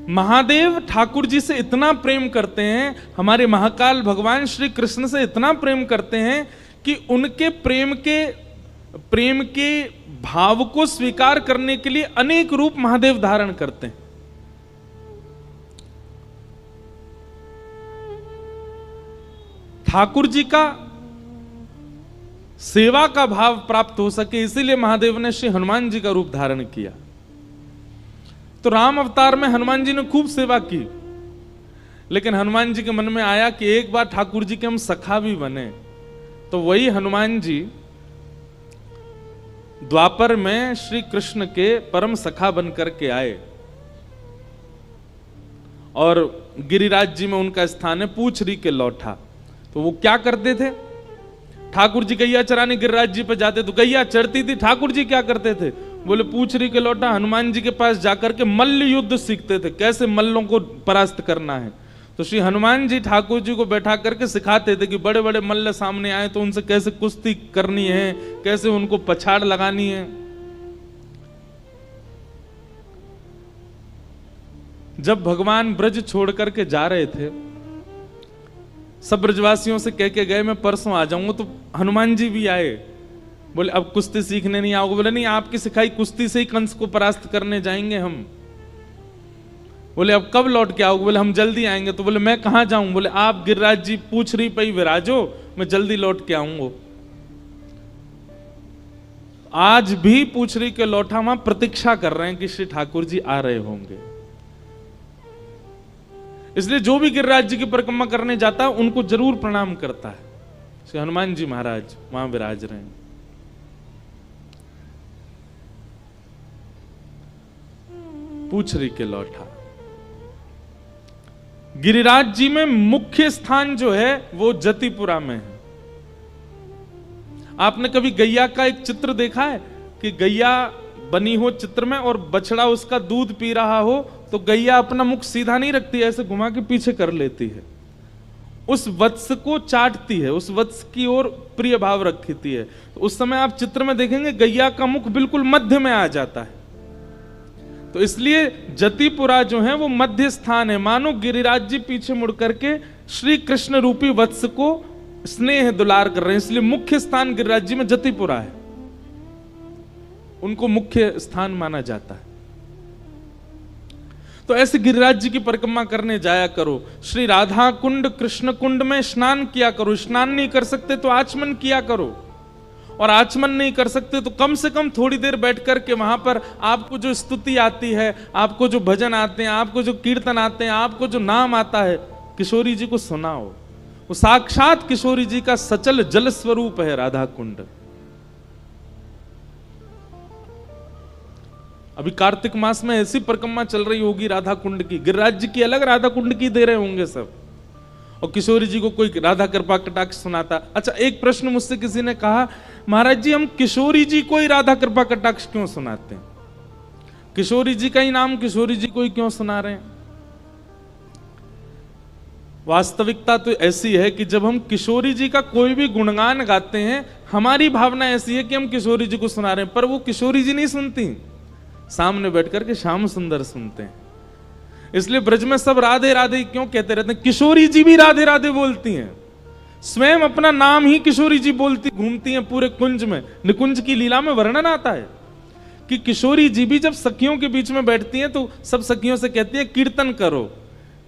महादेव ठाकुर जी से इतना प्रेम करते हैं, हमारे महाकाल भगवान श्री कृष्ण से इतना प्रेम करते हैं कि उनके प्रेम के भाव को स्वीकार करने के लिए अनेक रूप महादेव धारण करते हैं। ठाकुर जी का सेवा का भाव प्राप्त हो सके, इसीलिए महादेव ने श्री हनुमान जी का रूप धारण किया। तो राम अवतार में हनुमान जी ने खूब सेवा की, लेकिन हनुमान जी के मन में आया कि एक बार ठाकुर जी के हम सखा भी बने। तो वही हनुमान जी द्वापर में श्री कृष्ण के परम सखा बन करके आए, और गिरिराज जी में उनका स्थान है, पूछरी के लौठा। तो वो क्या करते थे, ठाकुर जी गैया चराने गिरिराज जी पे जाते तो गैया चढ़ती थी, ठाकुर जी क्या करते थे, बोले पूछरी के लौटा हनुमान जी के पास जाकर के मल्ल युद्ध सीखते थे, कैसे मल्लों को परास्त करना है। तो श्री हनुमान जी ठाकुर जी को बैठा करके सिखाते थे कि बड़े बड़े मल्ल सामने आए तो उनसे कैसे कुश्ती करनी है, कैसे उनको पछाड़ लगानी है। जब भगवान ब्रज छोड़ करके जा रहे थे, सब ब्रजवासियों से कह के गए मैं परसों आ जाऊंगा, तो हनुमान जी भी आए, बोले अब कुश्ती सीखने नहीं आओगे, बोले नहीं आपकी सिखाई कुश्ती से ही कंस को परास्त करने जाएंगे हम। बोले अब कब लौट के आओगे, बोले हम जल्दी आएंगे। तो बोले मैं कहां जाऊं, बोले आप गिरिराज जी पूछरी पे ही विराजो, मैं जल्दी लौट के आऊंगा। आज भी पूछरी के लौठा वहां प्रतीक्षा कर रहे हैं कि श्री ठाकुर जी आ रहे होंगे। इसलिए जो भी गिरिराज जी की परिक्रमा करने जाता है उनको जरूर प्रणाम करता है। श्री हनुमान जी महाराज वहां विराज रहे हैं। पूछरी के लौठा गिरिराज जी में मुख्य स्थान जो है वो जतिपुरा में है। आपने कभी गैया का एक चित्र देखा है कि गैया बनी हो चित्र में और बछड़ा उसका दूध पी रहा हो, तो गैया अपना मुख सीधा नहीं रखती, ऐसे घुमा के पीछे कर लेती है, उस वत्स को चाटती है, उस वत्स की ओर प्रिय भाव रखती है। तो उस समय आप चित्र में देखेंगे गैया का मुख बिल्कुल मध्य में आ जाता है। तो इसलिए जतिपुरा जो है वो मध्य स्थान है, मानो गिरिराज जी पीछे मुड़ करके श्री कृष्ण रूपी वत्स को स्नेह दुलार कर रहे हैं, इसलिए मुख्य स्थान गिरिराज जी में जतिपुरा है, उनको मुख्य स्थान माना जाता है। तो ऐसे गिरिराज जी की परिक्रमा करने जाया करो। श्री राधा कुंड कृष्ण कुंड में स्नान किया करो, स्नान नहीं कर सकते तो आचमन किया करो, और आचमन नहीं कर सकते तो कम से कम थोड़ी देर बैठ करके वहां पर आपको जो स्तुति आती है, आपको जो भजन आते हैं, आपको जो कीर्तन आते हैं, आपको जो नाम आता है, किशोरी जी को सुनाओ। वो साक्षात किशोरी जी का सचल जल स्वरूप है राधा कुंड। अभी कार्तिक मास में ऐसी परिक्रमा चल रही होगी राधा कुंड की, गिरिराज जी की अलग, राधा कुंड की दे रहे होंगे सब, और किशोरी जी को कोई राधा कृपा कटाक्ष सुनाता। अच्छा, एक प्रश्न मुझसे किसी ने कहा, महाराज जी हम किशोरी जी को ही राधा कृपा कटाक्ष क्यों सुनाते हैं, किशोरी जी का ही नाम किशोरी जी को ही क्यों सुना रहे हैं? वास्तविकता तो ऐसी है कि जब हम किशोरी जी का कोई भी गुणगान गाते हैं, हमारी भावना ऐसी है कि हम किशोरी जी को सुना रहे हैं, पर वो किशोरी जी नहीं सुनती, सामने बैठकर के श्याम सुंदर सुनते हैं। इसलिए ब्रज में सब राधे राधे क्यों कहते रहते हैं, किशोरी जी भी राधे राधे बोलती हैं, स्वयं अपना नाम ही किशोरी जी बोलती घूमती हैं पूरे कुंज में। निकुंज की लीला में वर्णन आता है कि किशोरी जी भी जब सखियों के बीच में बैठती हैं तो सब सखियों से कहती हैं कीर्तन करो।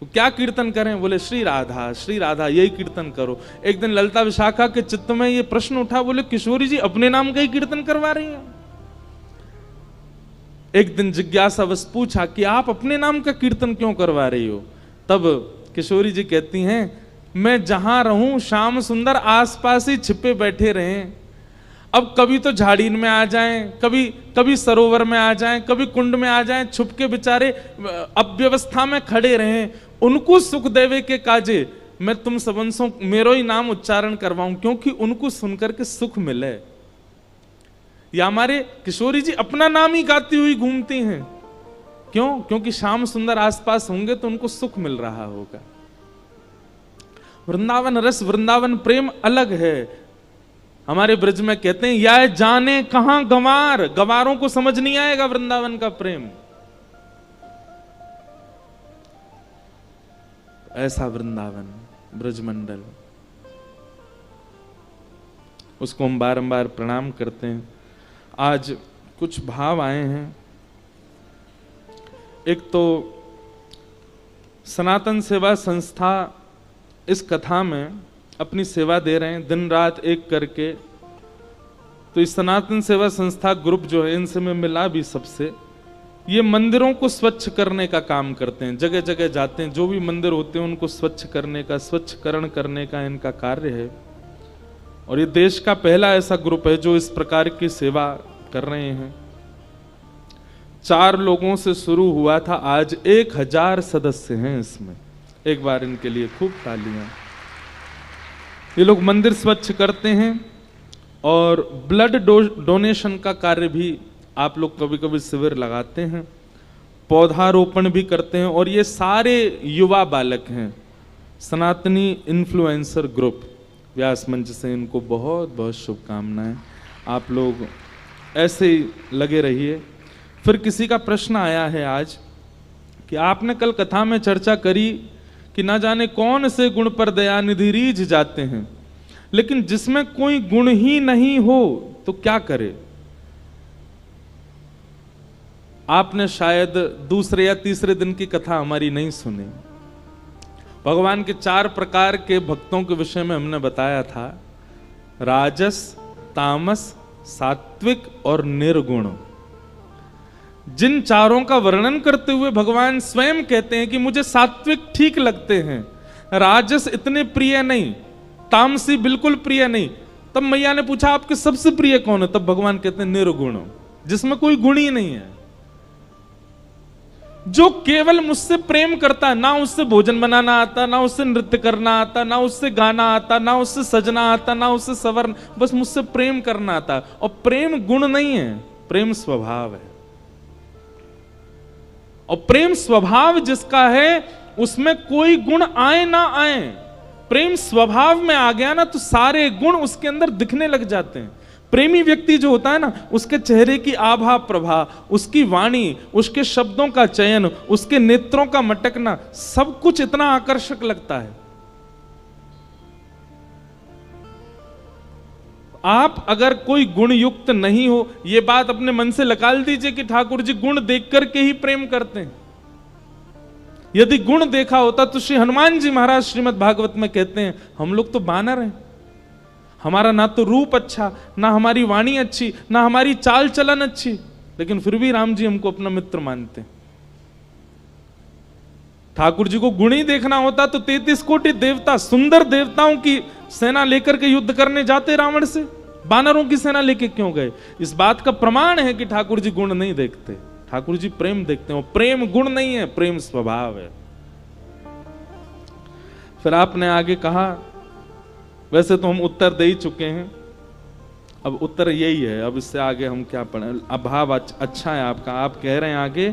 क्या कीर्तन करें, बोले श्री राधा यही कीर्तन करो। एक दिन ललिता विशाखा के चित्त में ये प्रश्न उठा, बोले किशोरी जी अपने नाम का ही कीर्तन करवा रही हैं। एक दिन जिज्ञासा बस पूछा कि आप अपने नाम का कीर्तन क्यों करवा रही हो? तब किशोरी जी कहती हैं, मैं जहां रहूं श्याम सुंदर आसपास ही छिपे बैठे रहें। अब कभी तो झाड़ीन में आ जाएं, कभी सरोवर में आ जाएं, कभी कुंड में आ जाएं, छुप के बेचारे अव्यवस्था में खड़े रहें, उनको सुख देवे के काजे मैं तुम सबंसों मेरो ही नाम उच्चारण करवाऊं, क्योंकि उनको सुनकर के सुख मिले। या हमारे किशोरी जी अपना नाम ही गाती हुई घूमती हैं, क्यों? क्योंकि श्याम सुंदर आसपास होंगे तो उनको सुख मिल रहा होगा। वृंदावन रस, वृंदावन प्रेम अलग है। हमारे ब्रज में कहते हैं, या जाने कहां गंवार, गंवारों को समझ नहीं आएगा वृंदावन का प्रेम। ऐसा वृंदावन ब्रजमंडल, उसको हम बारंबार प्रणाम करते हैं। आज कुछ भाव आए हैं। एक तो सनातन सेवा संस्था इस कथा में अपनी सेवा दे रहे हैं दिन रात एक करके। तो इस सनातन सेवा संस्था ग्रुप जो है, इनसे मैं मिला भी सबसे, ये मंदिरों को स्वच्छ करने का काम करते हैं। जगह जगह जाते हैं, जो भी मंदिर होते हैं उनको स्वच्छ करने का, स्वच्छकरण करने का इनका कार्य है। और ये देश का पहला ऐसा ग्रुप है जो इस प्रकार की सेवा कर रहे हैं। 4 लोगों से शुरू हुआ था, आज 1000 सदस्य हैं इसमें। एक बार इनके लिए खूब तालियां। ये लोग मंदिर स्वच्छ करते हैं और ब्लड डोनेशन का कार्य भी आप लोग कभी कभी शिविर लगाते हैं, पौधारोपण भी करते हैं। और ये सारे युवा बालक हैं, सनातनी इन्फ्लुएंसर ग्रुप। व्यास मंच से इनको बहुत बहुत शुभकामनाएं। आप लोग ऐसे ही लगे रहिए। फिर किसी का प्रश्न आया है आज कि आपने कल कथा में चर्चा करी कि ना जाने कौन से गुण पर दयानिधि रीझ जाते हैं, लेकिन जिसमें कोई गुण ही नहीं हो तो क्या करे। आपने शायद दूसरे या तीसरे दिन की कथा हमारी नहीं सुनी। भगवान के 4 प्रकार के भक्तों के विषय में हमने बताया था, राजस, तामस, सात्विक और निर्गुण। जिन चारों का वर्णन करते हुए भगवान स्वयं कहते हैं कि मुझे सात्विक ठीक लगते हैं, राजस इतने प्रिय नहीं, तामसी बिल्कुल प्रिय नहीं। तब मैया ने पूछा आपके सबसे प्रिय कौन है? तब भगवान कहते हैं निर्गुण, जिसमें कोई गुण ही नहीं है, जो केवल मुझसे प्रेम करता है। ना उससे भोजन बनाना आता, ना उससे नृत्य करना आता, ना उससे गाना आता, ना उससे सजना आता, ना उससे सवरना, बस मुझसे प्रेम करना आता। और प्रेम गुण नहीं है, प्रेम स्वभाव है। और प्रेम स्वभाव जिसका है उसमें कोई गुण आए ना आए, प्रेम स्वभाव में आ गया ना तो सारे गुण उसके अंदर दिखने लग जाते हैं। प्रेमी व्यक्ति जो होता है ना, उसके चेहरे की आभा प्रभा, उसकी वाणी, उसके शब्दों का चयन, उसके नेत्रों का मटकना, सब कुछ इतना आकर्षक लगता है। आप अगर कोई गुण युक्त नहीं हो, यह बात अपने मन से निकाल दीजिए कि ठाकुर जी गुण देख करके ही प्रेम करते हैं। यदि गुण देखा होता तो श्री हनुमान जी महाराज श्रीमद् भागवत में कहते हैं, हम लोग तो बानर हैं, हमारा ना तो रूप अच्छा, ना हमारी वाणी अच्छी, ना हमारी चाल चलन अच्छी, लेकिन फिर भी राम जी हमको अपना मित्र मानते हैं। ठाकुर जी को गुण ही देखना होता तो 33 कोटि देवता, सुंदर देवताओं की सेना लेकर के युद्ध करने जाते रावण से, बानरों की सेना लेके क्यों गए? इस बात का प्रमाण है कि ठाकुर जी गुण नहीं देखते, ठाकुर जी प्रेम देखते हैं। प्रेम गुण नहीं है, प्रेम स्वभाव है। फिर आपने आगे कहा, वैसे तो हम उत्तर दे ही चुके हैं, अब उत्तर यही है, अब इससे आगे हम क्या पढ़ें। अब भाव अच्छा है आपका। आप कह रहे हैं आगे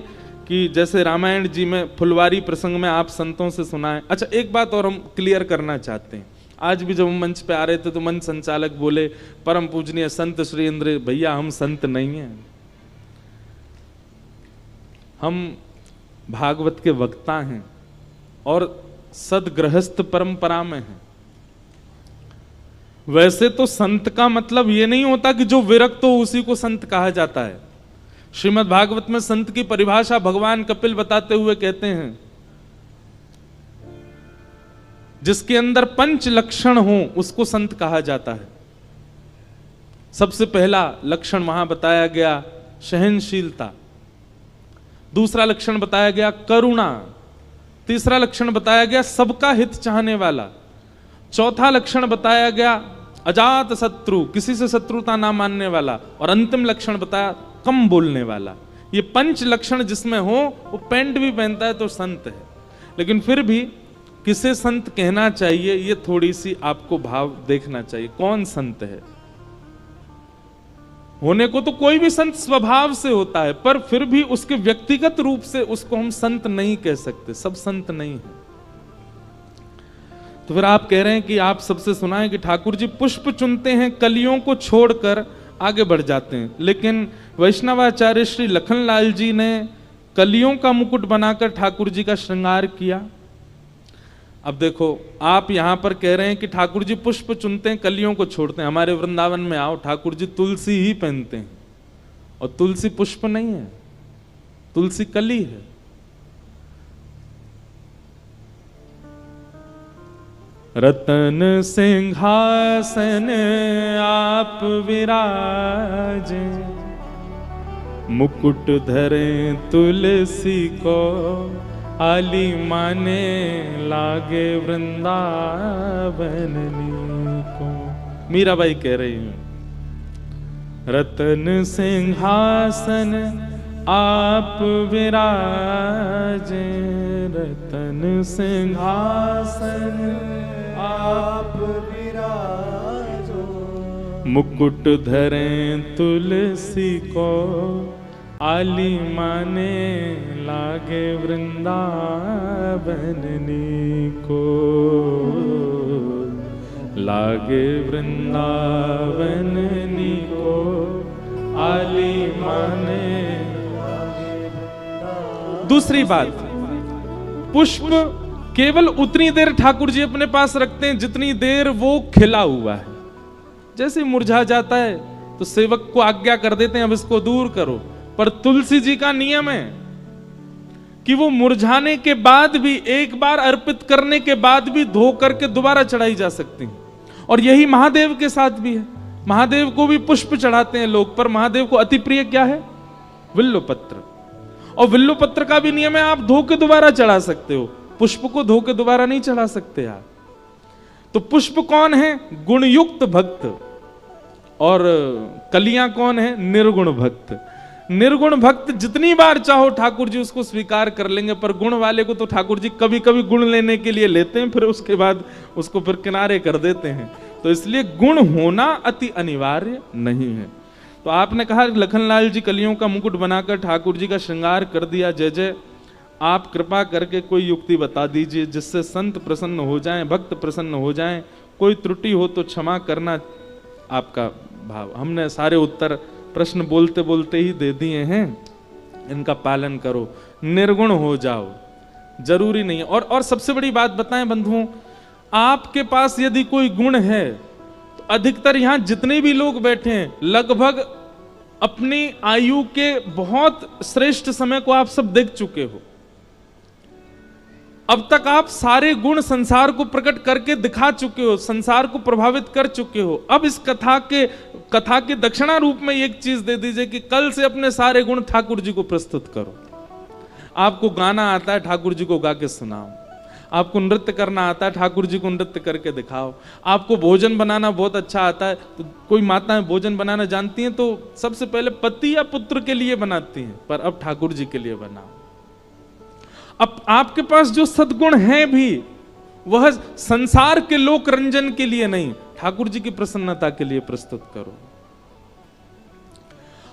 कि जैसे रामायण जी में फुलवारी प्रसंग में आप संतों से सुनाएं। अच्छा, एक बात और हम क्लियर करना चाहते हैं। आज भी जब हम मंच पे आ रहे थे तो मंच संचालक बोले, परम पूजनीय संत श्री इंद्र, भैया हम संत नहीं हैं, हम भागवत के वक्ता हैं और सदगृहस्थ परंपरा में हैं। वैसे तो संत का मतलब यह नहीं होता कि जो विरक्त हो उसी को संत कहा जाता है। श्रीमद् भागवत में संत की परिभाषा भगवान कपिल बताते हुए कहते हैं, जिसके अंदर 5 लक्षण हो उसको संत कहा जाता है। सबसे पहला लक्षण वहां बताया गया सहनशीलता, दूसरा लक्षण बताया गया करुणा, तीसरा लक्षण बताया गया सबका हित चाहने वाला, चौथा लक्षण बताया गया अजात शत्रु, किसी से शत्रुता ना मानने वाला, और अंतिम लक्षण बताया कम बोलने वाला। ये 5 लक्षण जिसमें हो वो पैंट भी पहनता है तो संत है। लेकिन फिर भी किसे संत कहना चाहिए ये थोड़ी सी आपको भाव देखना चाहिए, कौन संत है। होने को तो कोई भी संत स्वभाव से होता है, पर फिर भी उसके व्यक्तिगत रूप से उसको हम संत नहीं कह सकते, सब संत नहीं है। तो फिर आप कह रहे हैं कि आप सबसे सुनाएं कि ठाकुर जी पुष्प चुनते हैं, कलियों को छोड़कर आगे बढ़ जाते हैं। लेकिन वैष्णवाचार्य श्री लखनलाल जी ने कलियों का मुकुट बनाकर ठाकुर जी का श्रृंगार किया। अब देखो, आप यहां पर कह रहे हैं कि ठाकुर जी पुष्प चुनते हैं, कलियों को छोड़ते हैं। हमारे वृंदावन में आओ, ठाकुर जी तुलसी ही पहनते हैं, और तुलसी पुष्प नहीं है, तुलसी कली है। रतन सिंहासन आप विराजे, मुकुट धरे तुलसी को, आली माने लागे वृंदावन को। मीराबाई कह रही है, रतन सिंहासन आप विराजे, रतन सिंहासन आप विराजो, मुकुट धरें तुलसी को, आली माने लागे वृंदावन को, लागे वृंदावन को, आली माने। दूसरी बात, पुष्प केवल उतनी देर ठाकुर जी अपने पास रखते हैं जितनी देर वो खिला हुआ है। जैसे मुरझा जाता है तो सेवक को आज्ञा कर देते हैं अब इसको दूर करो, पर तुलसी जी का नियम है कि वो मुरझाने के बाद भी, एक बार अर्पित करने के बाद भी धो करके दोबारा चढ़ाई जा सकती है। और यही महादेव के साथ भी है। महादेव को भी पुष्प चढ़ाते हैं लोग, पर महादेव को अति प्रिय क्या है? विल्लो पत्र। और विल्लो पत्र का भी नियम है, आप धो के दोबारा चढ़ा सकते हो, पुष्प को धो के दोबारा नहीं चढ़ा सकते आप। तो पुष्प कौन है? गुणयुक्त भक्त। और कलियां कौन है? निर्गुण भक्त। निर्गुण भक्त जितनी बार चाहो ठाकुर जी उसको स्वीकार कर लेंगे, पर गुण वाले को तो ठाकुर जी कभी कभी गुण लेने के लिए लेते हैं, फिर उसके बाद उसको फिर किनारे कर देते हैं। तो इसलिए गुण होना अति अनिवार्य नहीं है। तो आपने कहा लखनलाल जी कलियों का मुकुट बनाकर ठाकुर जी का श्रृंगार कर दिया, जय जय। आप कृपा करके कोई युक्ति बता दीजिए जिससे संत प्रसन्न हो जाएं, भक्त प्रसन्न हो जाएं। कोई त्रुटि हो तो क्षमा करना, आपका भाव। हमने सारे उत्तर प्रश्न बोलते बोलते ही दे दिए हैं, इनका पालन करो, निर्गुण हो जाओ, जरूरी नहीं है। और सबसे बड़ी बात बताएं बंधुओं, आपके पास यदि कोई गुण है तो अधिकतर यहां जितने भी लोग बैठे हैं लगभग अपनी आयु के बहुत श्रेष्ठ समय को आप सब देख चुके हो। अब तक आप सारे गुण संसार को प्रकट करके दिखा चुके हो, संसार को प्रभावित कर चुके हो। अब इस कथा के दक्षिणा रूप में एक चीज दे दीजिए कि कल से अपने सारे गुण ठाकुर जी को प्रस्तुत करो। आपको गाना आता है, ठाकुर जी को गा के सुनाओ। आपको नृत्य करना आता है, ठाकुर जी को नृत्य करके दिखाओ। आपको भोजन बनाना बहुत अच्छा आता है, तो कोई माताएं भोजन बनाना जानती हैं तो सबसे पहले पति या पुत्र के लिए बनाती हैं, पर अब ठाकुर जी के लिए बनाओ। अब आपके पास जो सद्गुण हैं भी वह संसार के लोक रंजन के लिए नहीं, ठाकुर जी की प्रसन्नता के लिए प्रस्तुत करो।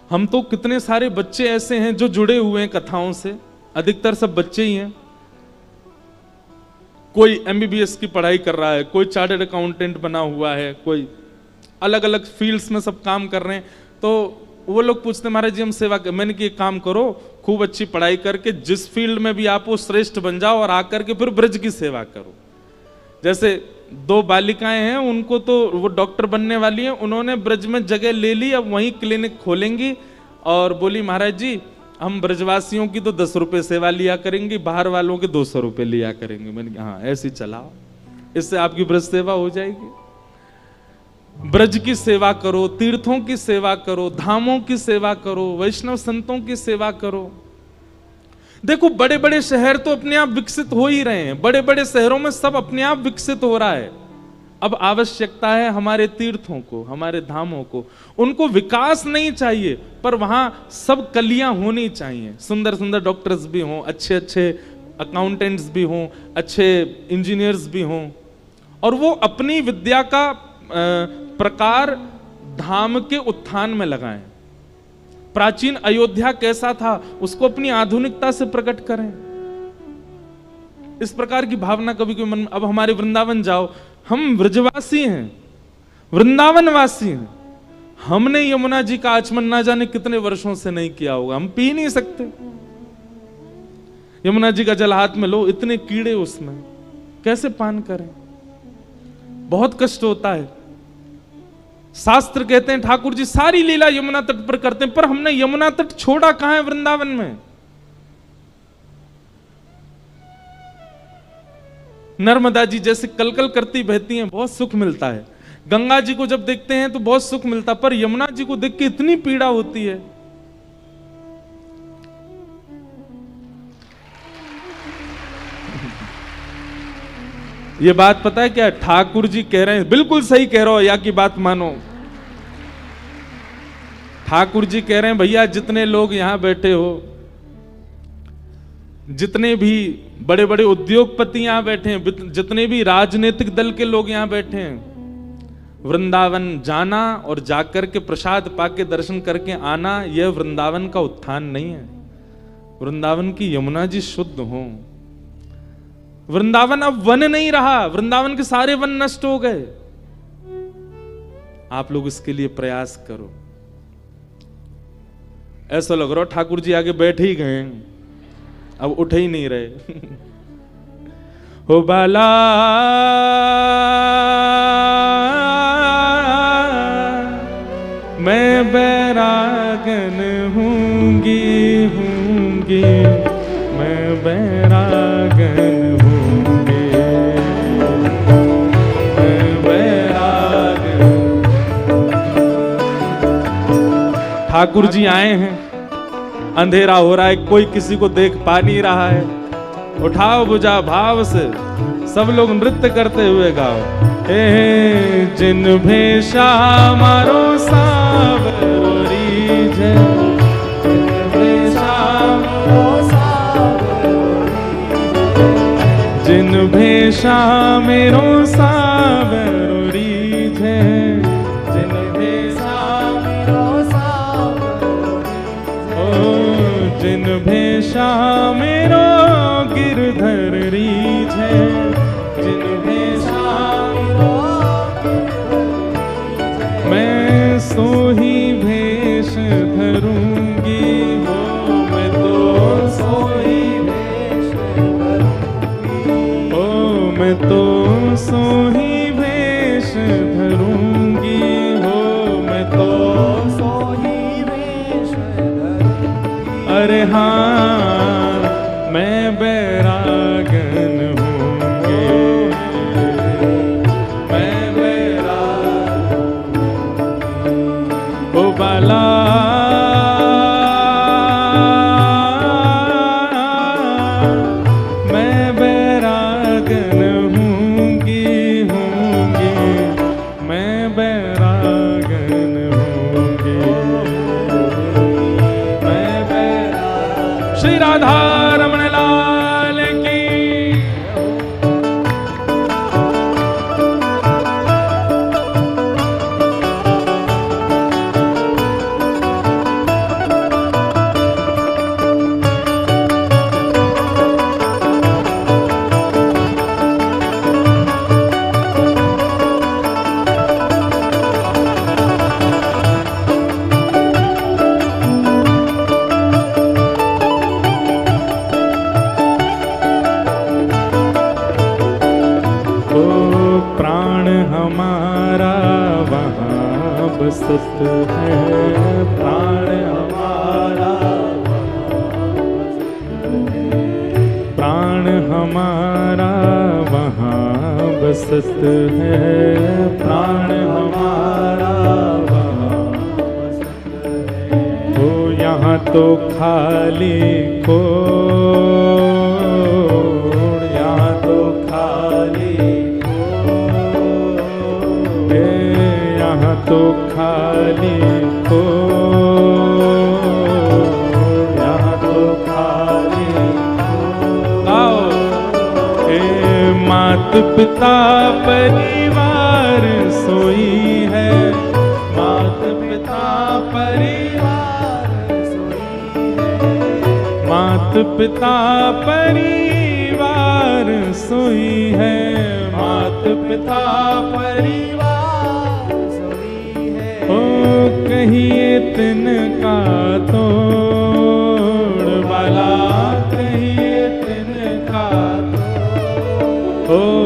हम तो कितने सारे बच्चे ऐसे हैं जो जुड़े हुए हैं कथाओं से, अधिकतर सब बच्चे ही हैं। कोई एमबीबीएस की पढ़ाई कर रहा है, कोई चार्टर्ड अकाउंटेंट बना हुआ है, कोई अलग अलग फील्ड्स में सब काम कर रहे हैं। तो वो लोग पूछते महाराज जी हम सेवा कर, मैंने कि एक काम करो, खूब अच्छी पढ़ाई करके जिस फील्ड में भी आप वो श्रेष्ठ बन जाओ और आकर के फिर ब्रज की सेवा करो। जैसे 2 बालिकाएं हैं, उनको तो वो डॉक्टर बनने वाली हैं, उन्होंने ब्रज में जगह ले ली, अब वहीं क्लिनिक खोलेंगी। और बोली महाराज जी हम ब्रजवासियों की तो 10 रुपए सेवा लिया करेंगी, बाहर वालों के 200 रुपए लिया करेंगे। मैंने हाँ ऐसे चलाओ, इससे आपकी ब्रज सेवा हो जाएगी। ब्रज की सेवा करो, तीर्थों की सेवा करो, धामों की सेवा करो, वैष्णव संतों की सेवा करो। देखो बड़े बड़े शहर तो अपने आप विकसित हो ही रहे हैं, बड़े बड़े शहरों में सब अपने आप विकसित हो रहा है। अब आवश्यकता है हमारे तीर्थों को, हमारे धामों को, उनको विकास नहीं चाहिए, पर वहां सब कलियां होनी चाहिए। सुंदर सुंदर डॉक्टर्स भी हों, अच्छे अच्छे अकाउंटेंट्स भी हों, अच्छे इंजीनियर्स भी हों, और वो अपनी विद्या का प्रकार धाम के उत्थान में लगाएं। प्राचीन अयोध्या कैसा था उसको अपनी आधुनिकता से प्रकट करें। इस प्रकार की भावना कभी कोई मन में। अब हमारे वृंदावन जाओ, हम ब्रजवासी हैं, वृंदावनवासी हैं, हमने यमुना जी का आचमन ना जाने कितने वर्षों से नहीं किया होगा, हम पी नहीं सकते। यमुना जी का जल हाथ में लो, इतने कीड़े उसमें, कैसे पान करें? बहुत कष्ट होता है। शास्त्र कहते हैं ठाकुर जी सारी लीला यमुना तट पर करते हैं, पर हमने यमुना तट छोड़ा कहां है वृंदावन में? नर्मदा जी जैसे कलकल करती बहती हैं, बहुत सुख मिलता है। गंगा जी को जब देखते हैं तो बहुत सुख मिलता, पर यमुना जी को देख के इतनी पीड़ा होती है। ये बात पता है क्या ठाकुर जी कह रहे हैं? बिल्कुल सही कह रहे हो, या की बात मानो। ठाकुर जी कह रहे हैं भैया जितने लोग यहां बैठे हो, जितने भी बड़े बड़े उद्योगपति यहां बैठे हैं, जितने भी राजनीतिक दल के लोग यहां बैठे हैं, वृंदावन जाना और जाकर के प्रसाद पाके दर्शन करके आना, यह वृंदावन का उत्थान नहीं है। वृंदावन की यमुना जी शुद्ध हो। वृंदावन अब वन नहीं रहा, वृंदावन के सारे वन नष्ट हो गए। आप लोग इसके लिए प्रयास करो। ऐसा लग रहा ठाकुर जी आगे बैठे ही गए, अब उठ ही नहीं रहे। हो बाला मैं बैरागन हूंगी, मैं बैरागन हूंगी, मैं बैरागन। ठाकुर जी आए हैं, अंधेरा हो रहा है, कोई किसी को देख पा नहीं रहा है। उठाओ बुझा भाव से सब लोग नृत्य करते हुए गाओ। हे जिन भेषा मारो सावरी जय, जिन भेषा मेरो सावरी जय, जिन भेषा मेरो जिन भेषा मेरो गिरधर रीझे, जिन भेषा मैं सोही भेष धरूंगी, हो मैं तो सोही भेष धरूंगी, हो मैं तो सोही भेष धरूंगी, हो मैं तो सोही भेष धरूंगी। अरे हाँ मैं बैरागन हूँगी, मैं बैरागन। ओ बाला मैं बैरागन हूँगी, मैं बैरागन हूँगी, मैं बैरागन। श्री राधा रमण लाल की। बसत है प्राण हमारा, प्राण हमारा वहाँ बसत है, प्राण हमारा वहाँ बसत है। हो यहाँ तो खाली को, यहाँ तो खाली तो खाली को, यहाँ तो खाली आओ। हे मात पिता परिवार सोई है, मात पिता परिवार सोई है, मात पिता परिवार सोई है, मात पिता परिवार कहिए तिनका तोड़ वाला, कहिए तिनका तोड़।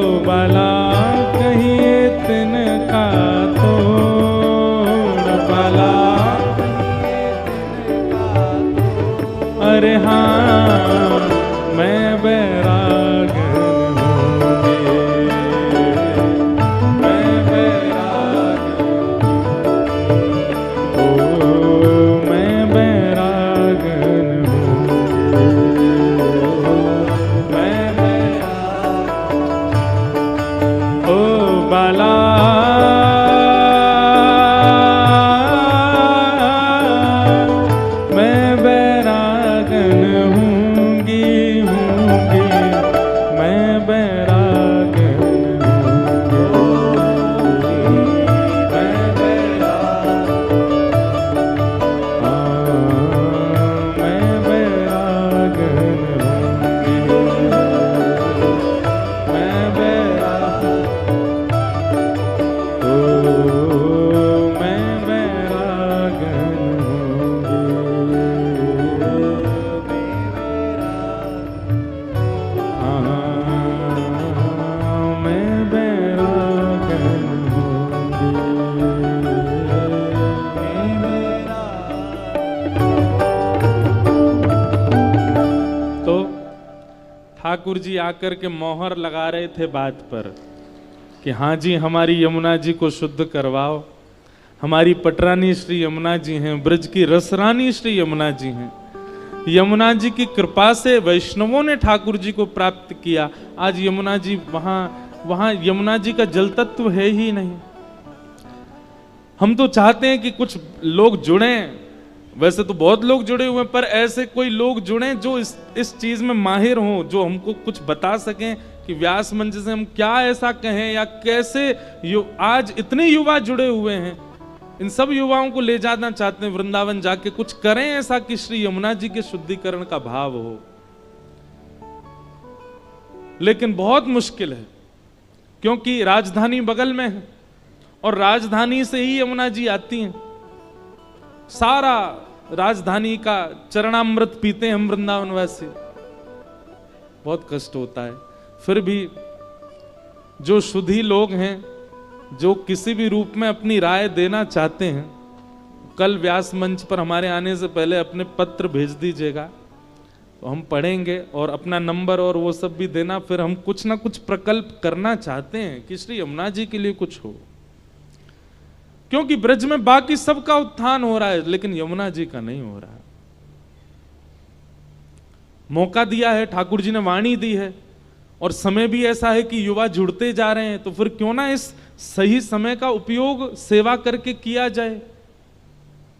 ठाकुर जी आकर के मोहर लगा रहे थे बात पर कि हाँ जी हमारी यमुना जी को शुद्ध करवाओ। हमारी पटरानी श्री यमुना जी हैं, ब्रज की रसरानी श्री यमुना जी हैं। यमुना जी की कृपा से वैष्णवों ने ठाकुर जी को प्राप्त किया। आज यमुना जी वहां यमुना जी का जल तत्व है ही नहीं। हम तो चाहते हैं कि कुछ लोग जुड़े, वैसे तो बहुत लोग जुड़े हुए हैं, पर ऐसे कोई लोग जुड़े जो इस चीज में माहिर हों, जो हमको कुछ बता सकें कि व्यास मंच से हम क्या ऐसा कहें या कैसे। आज इतने युवा जुड़े हुए हैं, इन सब युवाओं को ले जाना चाहते हैं वृंदावन, जाके कुछ करें ऐसा कि श्री यमुना जी के शुद्धिकरण का भाव हो। लेकिन बहुत मुश्किल है, क्योंकि राजधानी बगल में है और राजधानी से ही यमुना जी आती हैं। सारा राजधानी का चरणामृत पीते हैं हम वृंदावन वासी, बहुत कष्ट होता है। फिर भी जो शुद्धि लोग हैं, जो किसी भी रूप में अपनी राय देना चाहते हैं, कल व्यास मंच पर हमारे आने से पहले अपने पत्र भेज दीजिएगा, तो हम पढ़ेंगे और अपना नंबर और वो सब भी देना। फिर हम कुछ ना कुछ प्रकल्प करना चाहते हैं कि श्री यमुना जी के लिए कुछ हो, क्योंकि ब्रज में बाकी सबका उत्थान हो रहा है लेकिन यमुना जी का नहीं हो रहा है। मौका दिया है, ठाकुर जी ने वाणी दी है और समय भी ऐसा है कि युवा जुड़ते जा रहे हैं, तो फिर क्यों ना इस सही समय का उपयोग सेवा करके किया जाए।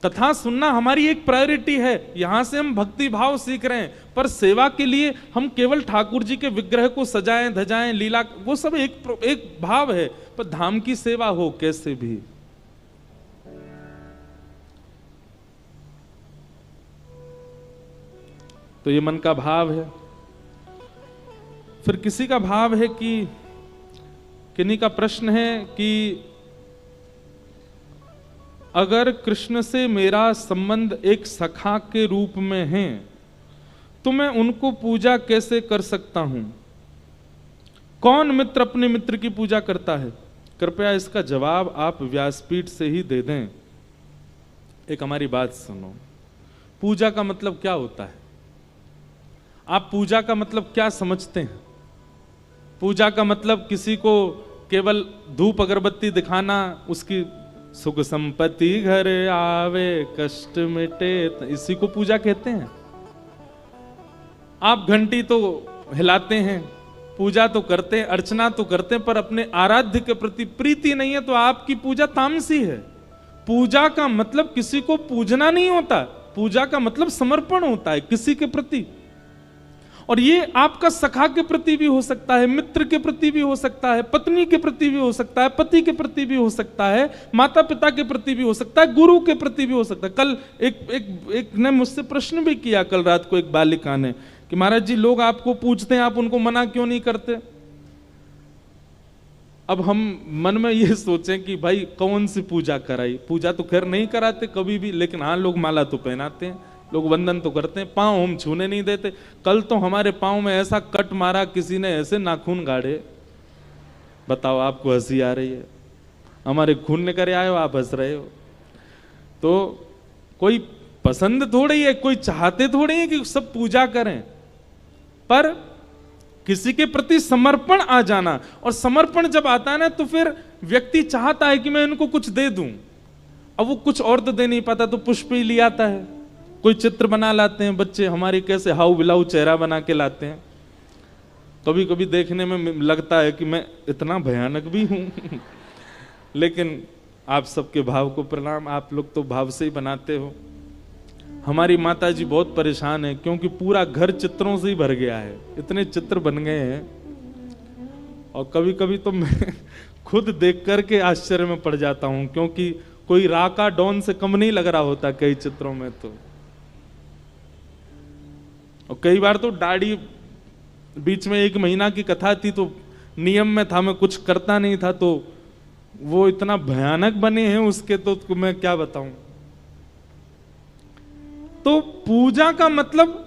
कथा सुनना हमारी एक प्रायोरिटी है, यहां से हम भक्ति भाव सीख रहे हैं, पर सेवा के लिए हम केवल ठाकुर जी के विग्रह को सजाएं धजाएं, लीला, वो सब एक भाव है, पर धाम की सेवा हो कैसे भी। तो ये मन का भाव है। फिर किसी का भाव है कि किन्हीं का प्रश्न है कि अगर कृष्ण से मेरा संबंध एक सखा के रूप में है तो मैं उनको पूजा कैसे कर सकता हूं? कौन मित्र अपने मित्र की पूजा करता है? कृपया इसका जवाब आप व्यासपीठ से ही दे दें। एक हमारी बात सुनो, पूजा का मतलब क्या होता है? आप पूजा का मतलब क्या समझते हैं? पूजा का मतलब किसी को केवल धूप अगरबत्ती दिखाना, उसकी सुख संपत्ति घर आवे कष्ट मिटे, इसी को पूजा कहते हैं। आप घंटी तो हिलाते हैं, पूजा तो करते हैं, अर्चना तो करते हैं, पर अपने आराध्य के प्रति प्रीति नहीं है तो आपकी पूजा तामसी है। पूजा का मतलब किसी को पूजना नहीं होता, पूजा का मतलब समर्पण होता है किसी के प्रति। और ये आपका सखा के प्रति भी हो सकता है, मित्र के प्रति भी हो सकता है, पत्नी के प्रति भी हो सकता है, पति के प्रति भी हो सकता है, माता पिता के प्रति भी हो सकता है, गुरु के प्रति भी हो सकता है। कल एक ने मुझसे प्रश्न भी किया, कल रात को एक बालिका ने, कि महाराज जी लोग आपको पूछते हैं, आप उनको मना क्यों नहीं करते? अब हम मन में ये सोचें कि भाई कौन सी पूजा कराई? पूजा तो खैर नहीं कराते कभी भी, लेकिन हाँ लोग माला तो पहनाते हैं, लोग वंदन तो करते हैं, पांव हम छूने नहीं देते। कल तो हमारे पांव में ऐसा कट मारा किसी ने, ऐसे नाखून गाड़े, बताओ आपको हंसी आ रही है, हमारे खून निकल आए हो, आप हंस रहे हो। तो कोई पसंद थोड़ी है, कोई चाहते थोड़ी है कि सब पूजा करें, पर किसी के प्रति समर्पण आ जाना, और समर्पण जब आता है ना तो फिर व्यक्ति चाहता है कि मैं इनको कुछ दे दूं। अब वो कुछ और तो दे नहीं पाता तो पुष्प ही ले आता है, कोई चित्र बना लाते हैं बच्चे हमारे, कैसे हाउ बिलाऊ चेहरा बना के लाते हैं। कभी कभी देखने में लगता है कि मैं इतना भयानक भी हूं लेकिन आप सबके भाव को प्रणाम, आप लोग तो भाव से ही बनाते हो। हमारी माता जी बहुत परेशान है क्योंकि पूरा घर चित्रों से ही भर गया है, इतने चित्र बन गए हैं, और कभी कभी तो मैं खुद देख करके आश्चर्य में पड़ जाता हूं, क्योंकि कोई राका डॉन से कम नहीं लग रहा होता कई चित्रों में तो। और कई बार तो दाढ़ी, बीच में 1 महीना की कथा थी तो नियम में था, मैं कुछ करता नहीं था, तो वो इतना भयानक बने हैं उसके, तो मैं क्या बताऊं। तो पूजा का मतलब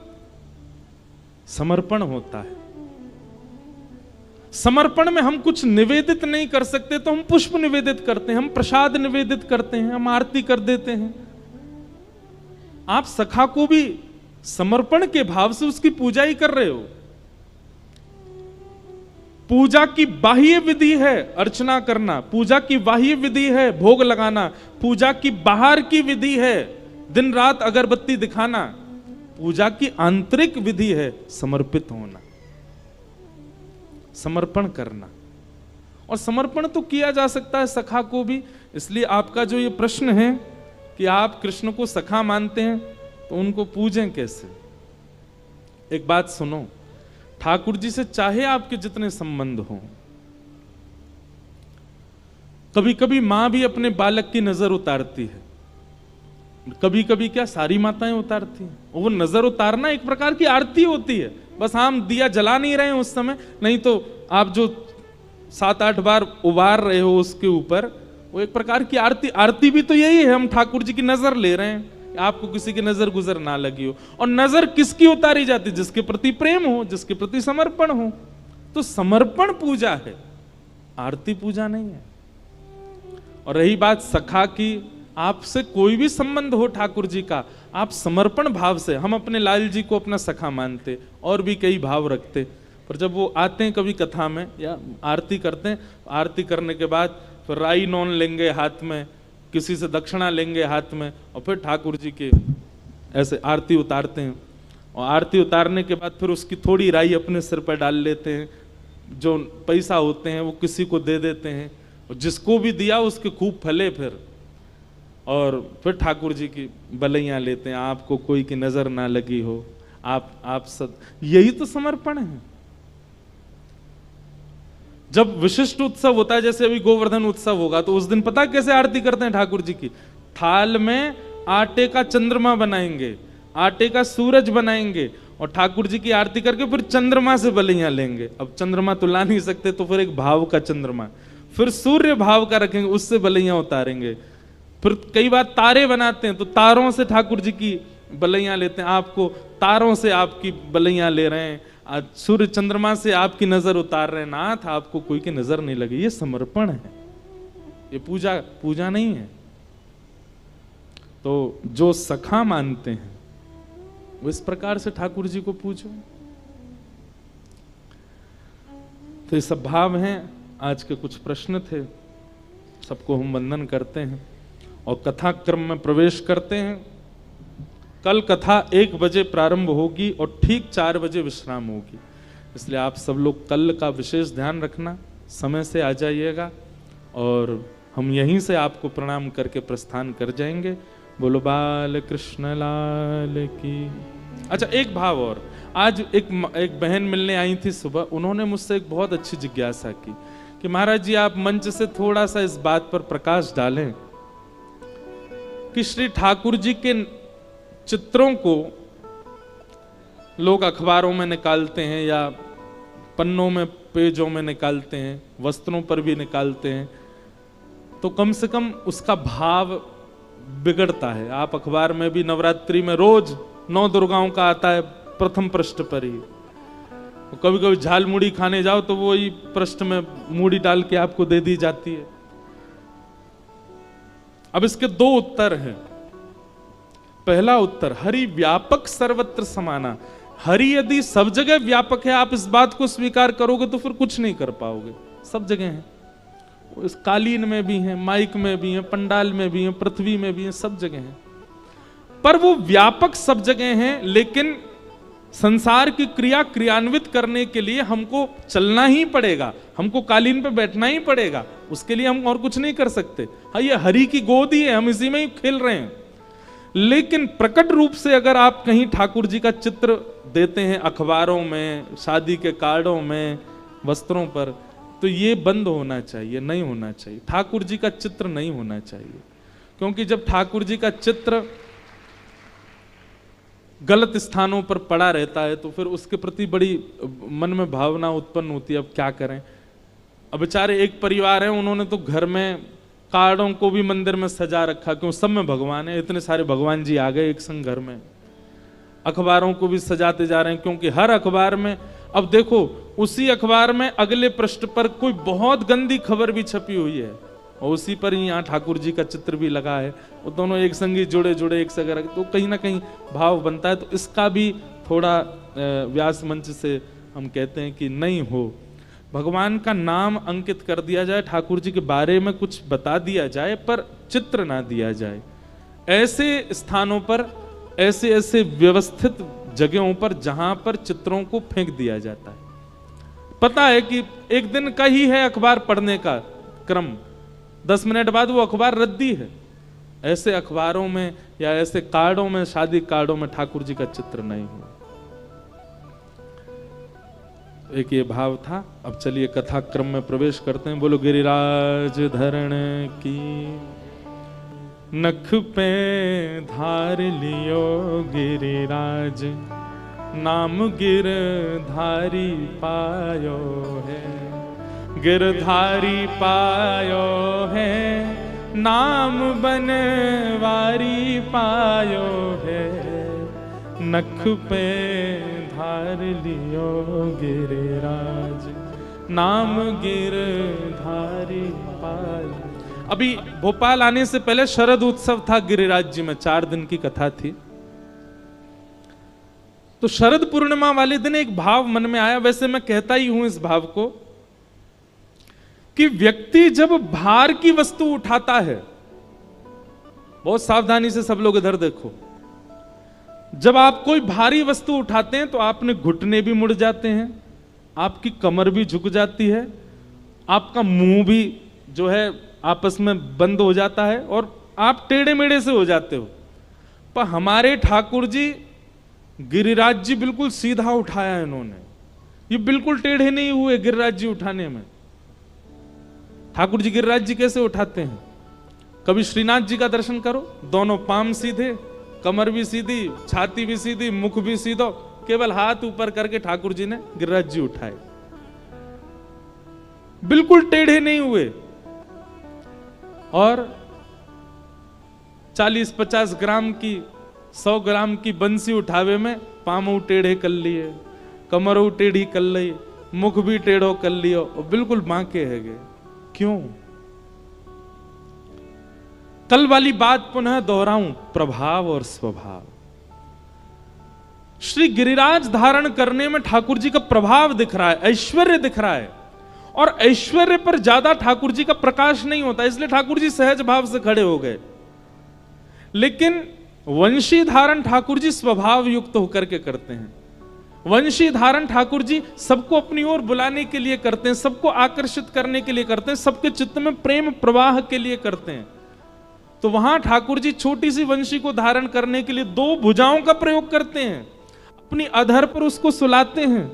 समर्पण होता है। समर्पण में हम कुछ निवेदित नहीं कर सकते तो हम पुष्प निवेदित करते हैं, हम प्रसाद निवेदित करते हैं, हम आरती कर देते हैं। आप सखा को भी समर्पण के भाव से उसकी पूजा ही कर रहे हो। पूजा की बाह्य विधि है अर्चना करना, पूजा की बाह्य विधि है भोग लगाना, पूजा की बाहर की विधि है दिन रात अगरबत्ती दिखाना, पूजा की आंतरिक विधि है समर्पित होना, समर्पण करना। और समर्पण तो किया जा सकता है सखा को भी। इसलिए आपका जो ये प्रश्न है कि आप कृष्ण को सखा मानते हैं तो उनको पूजें कैसे। एक बात सुनो, ठाकुर जी से चाहे आपके जितने संबंध हों, कभी कभी मां भी अपने बालक की नजर उतारती है, कभी कभी क्या सारी माताएं उतारती हैं। वो नजर उतारना एक प्रकार की आरती होती है। बस हम दिया जला नहीं रहे हैं उस समय, नहीं तो आप जो 7-8 बार उबार रहे हो उसके ऊपर, वो एक प्रकार की आरती। आरती भी तो यही है, हम ठाकुर जी की नजर ले रहे हैं, आपको किसी की नजर गुजर ना लगी हो। और नजर किसकी उतारी जाती? जिसके प्रति प्रेम हो, जिसके प्रति समर्पण हो। तो समर्पण पूजा है, आरती पूजा नहीं है। और रही बात सखा की, आपसे कोई भी संबंध हो ठाकुर जी का, आप समर्पण भाव से, हम अपने लाल जी को अपना सखा मानते और भी कई भाव रखते, पर जब वो आते हैं कभी कथा में या आरती करते हैं, आरती करने के बाद फिर राई नौन लेंगे हाथ में, किसी से दक्षिणा लेंगे हाथ में, और फिर ठाकुर जी के ऐसे आरती उतारते हैं। और आरती उतारने के बाद फिर उसकी थोड़ी राई अपने सिर पर डाल लेते हैं, जो पैसा होते हैं वो किसी को दे देते हैं, और जिसको भी दिया उसके खूब फले फिर। और फिर ठाकुर जी की बलैयां लेते हैं, आपको कोई की नजर ना लगी हो, आप सब। यही तो समर्पण है। जब विशिष्ट उत्सव होता है, जैसे अभी गोवर्धन उत्सव होगा, तो उस दिन पता कैसे आरती करते हैं ठाकुर जी की? थाल में आटे का चंद्रमा बनाएंगे, आटे का सूरज बनाएंगे, और ठाकुर जी की आरती करके फिर चंद्रमा से बलैयां लेंगे। अब चंद्रमा तो ला नहीं सकते, तो फिर एक भाव का चंद्रमा, फिर सूर्य भाव का रखेंगे, उससे बलैयां उतारेंगे। फिर कई बार तारे बनाते हैं, तो तारों से ठाकुर जी की बलैयां लेते हैं, आपको तारों से आपकी बलैयां ले रहे हैं, आज सूर्य चंद्रमा से आपकी नजर उतार रहे हैं, नाथ आपको कोई की नजर नहीं लगी। ये समर्पण है, ये पूजा नहीं है। तो जो सखा मानते हैं वो इस प्रकार से ठाकुर जी को पूजो। तो ये सब भाव हैं। आज के कुछ प्रश्न थे, सबको हम वंदन करते हैं और कथा क्रम में प्रवेश करते हैं। कल कथा 1 बजे प्रारंभ होगी और ठीक 4 बजे विश्राम होगी, इसलिए आप सब लोग कल का विशेष ध्यान रखना, समय से आ जाइएगा और हम यहीं से आपको प्रणाम करके प्रस्थान कर जाएंगे। बोलो बाल कृष्ण लाल की। अच्छा, एक भाव और, आज एक बहन मिलने आई थी सुबह, उन्होंने मुझसे एक बहुत अच्छी जिज्ञासा की कि महाराज जी आप मंच से थोड़ा सा इस बात पर प्रकाश डालें कि श्री ठाकुर जी के चित्रों को लोग अखबारों में निकालते हैं या पन्नों में, पेजों में निकालते हैं, वस्त्रों पर भी निकालते हैं, तो कम से कम उसका भाव बिगड़ता है। आप अखबार में भी नवरात्रि में रोज 9 दुर्गाओं का आता है प्रथम पृष्ठ पर ही, कभी कभी झाल मूढ़ी खाने जाओ तो वो ही पृष्ठ में मूढ़ी डाल के आपको दे दी जाती है। अब इसके 2 उत्तर हैं। पहला उत्तर, हरि व्यापक सर्वत्र समाना। हरि यदि सब जगह व्यापक है, आप इस बात को स्वीकार करोगे तो फिर कुछ नहीं कर पाओगे। सब जगह है, इस कालीन में भी है, माइक में भी है, पंडाल में भी है, पृथ्वी में भी है, सब जगह है। पर वो व्यापक सब जगह है, लेकिन संसार की क्रिया क्रियान्वित करने के लिए हमको चलना ही पड़ेगा, हमको कालीन पे बैठना ही पड़ेगा, उसके लिए हम और कुछ नहीं कर सकते। हाँ, ये हरि की गोद ही है, हम इसी में ही खेल रहे हैं। लेकिन प्रकट रूप से अगर आप कहीं ठाकुर जी का चित्र देते हैं अखबारों में, शादी के कार्डों में, वस्त्रों पर, तो ये बंद होना चाहिए, नहीं होना चाहिए। ठाकुर जी का चित्र नहीं होना चाहिए, क्योंकि जब ठाकुर जी का चित्र गलत स्थानों पर पड़ा रहता है तो फिर उसके प्रति बड़ी मन में भावना उत्पन्न होती है। अब क्या करें। अब बेचारे एक परिवार है, उन्होंने तो घर में कार्डों को भी मंदिर में सजा रखा, क्यों सब में भगवान है, इतने सारे भगवान जी आ गए एक संग घर में। अखबारों को भी सजाते जा रहे हैं, क्योंकि हर अखबार में, अब देखो उसी अखबार में अगले पृष्ठ पर कोई बहुत गंदी खबर भी छपी हुई है और उसी पर ही यहाँ ठाकुर जी का चित्र भी लगा है, वो दोनों एक संगी जुड़े जुड़े एक सगर, तो कहीं ना कहीं भाव बनता है। तो इसका भी थोड़ा व्यास मंच से हम कहते हैं कि नहीं हो। भगवान का नाम अंकित कर दिया जाए, ठाकुर जी के बारे में कुछ बता दिया जाए, पर चित्र ना दिया जाए। ऐसे स्थानों पर, ऐसे ऐसे व्यवस्थित जगहों पर जहां पर चित्रों को फेंक दिया जाता है। पता है कि एक दिन का ही है अखबार पढ़ने का क्रम, 10 मिनट बाद वो अखबार रद्दी है। ऐसे अखबारों में या ऐसे कार्डों में, शादी कार्डों में ठाकुर जी का चित्र नहीं हो। एक ये भाव था। अब चलिए कथा क्रम में प्रवेश करते हैं। बोलो गिरिराज धरण की, नख पे धार लियो गिरिराज, नाम गिरधारी पायो है, गिरधारी पायो है, नाम बनवारी पायो है, नख पे धार लियो गिरिराज, नाम गिरधारी पायो। अभी भोपाल आने से पहले शरद उत्सव था गिरिराज जी में, 4 दिन की कथा थी। तो शरद पूर्णिमा वाले दिन एक भाव मन में आया, वैसे मैं कहता ही हूं इस भाव को, कि व्यक्ति जब भार की वस्तु उठाता है, बहुत सावधानी से सब लोग इधर देखो, जब आप कोई भारी वस्तु उठाते हैं तो आपने घुटने भी मुड़ जाते हैं, आपकी कमर भी झुक जाती है, आपका मुंह भी जो है आपस में बंद हो जाता है और आप टेढ़े मेढ़े से हो जाते हो। पर हमारे ठाकुर जी गिरिराज जी बिल्कुल सीधा उठाया है इन्होंने, ये बिल्कुल टेढ़े नहीं हुए गिरिराज जी उठाने में। ठाकुर जी गिरिराज जी कैसे उठाते हैं? कभी श्रीनाथ जी का दर्शन करो, दोनों पाम सीधे, कमर भी सीधी, छाती भी सीधी, मुख भी सीधा, केवल हाथ ऊपर करके ठाकुर जी ने गिरिराज जी उठाए, बिल्कुल टेढ़े नहीं हुए। और 40-50 ग्राम की, 100 ग्राम की बंसी उठावे में पामू टेढ़े कर लिए, कमरू टेढ़ी कर ली, मुख भी टेढ़ो कर लियो, और बिल्कुल बांके है गए। क्यों? कल वाली बात पुनः दोहराऊं, प्रभाव और स्वभाव। श्री गिरिराज धारण करने में ठाकुर जी का प्रभाव दिख रहा है, ऐश्वर्य दिख रहा है, और ऐश्वर्य पर ज्यादा ठाकुर जी का प्रकाश नहीं होता, इसलिए ठाकुर जी सहज भाव से खड़े हो गए। लेकिन वंशी धारण ठाकुर जी स्वभाव युक्त होकर के करते हैं। वंशी धारण ठाकुर जी सबको अपनी ओर बुलाने के लिए करते हैं, सबको आकर्षित करने के लिए करते हैं, सबके चित्त में प्रेम प्रवाह के लिए करते हैं। तो वहां ठाकुर जी छोटी सी वंशी को धारण करने के लिए 2 भुजाओं का प्रयोग करते हैं, अपनी अधर पर उसको सुलाते हैं,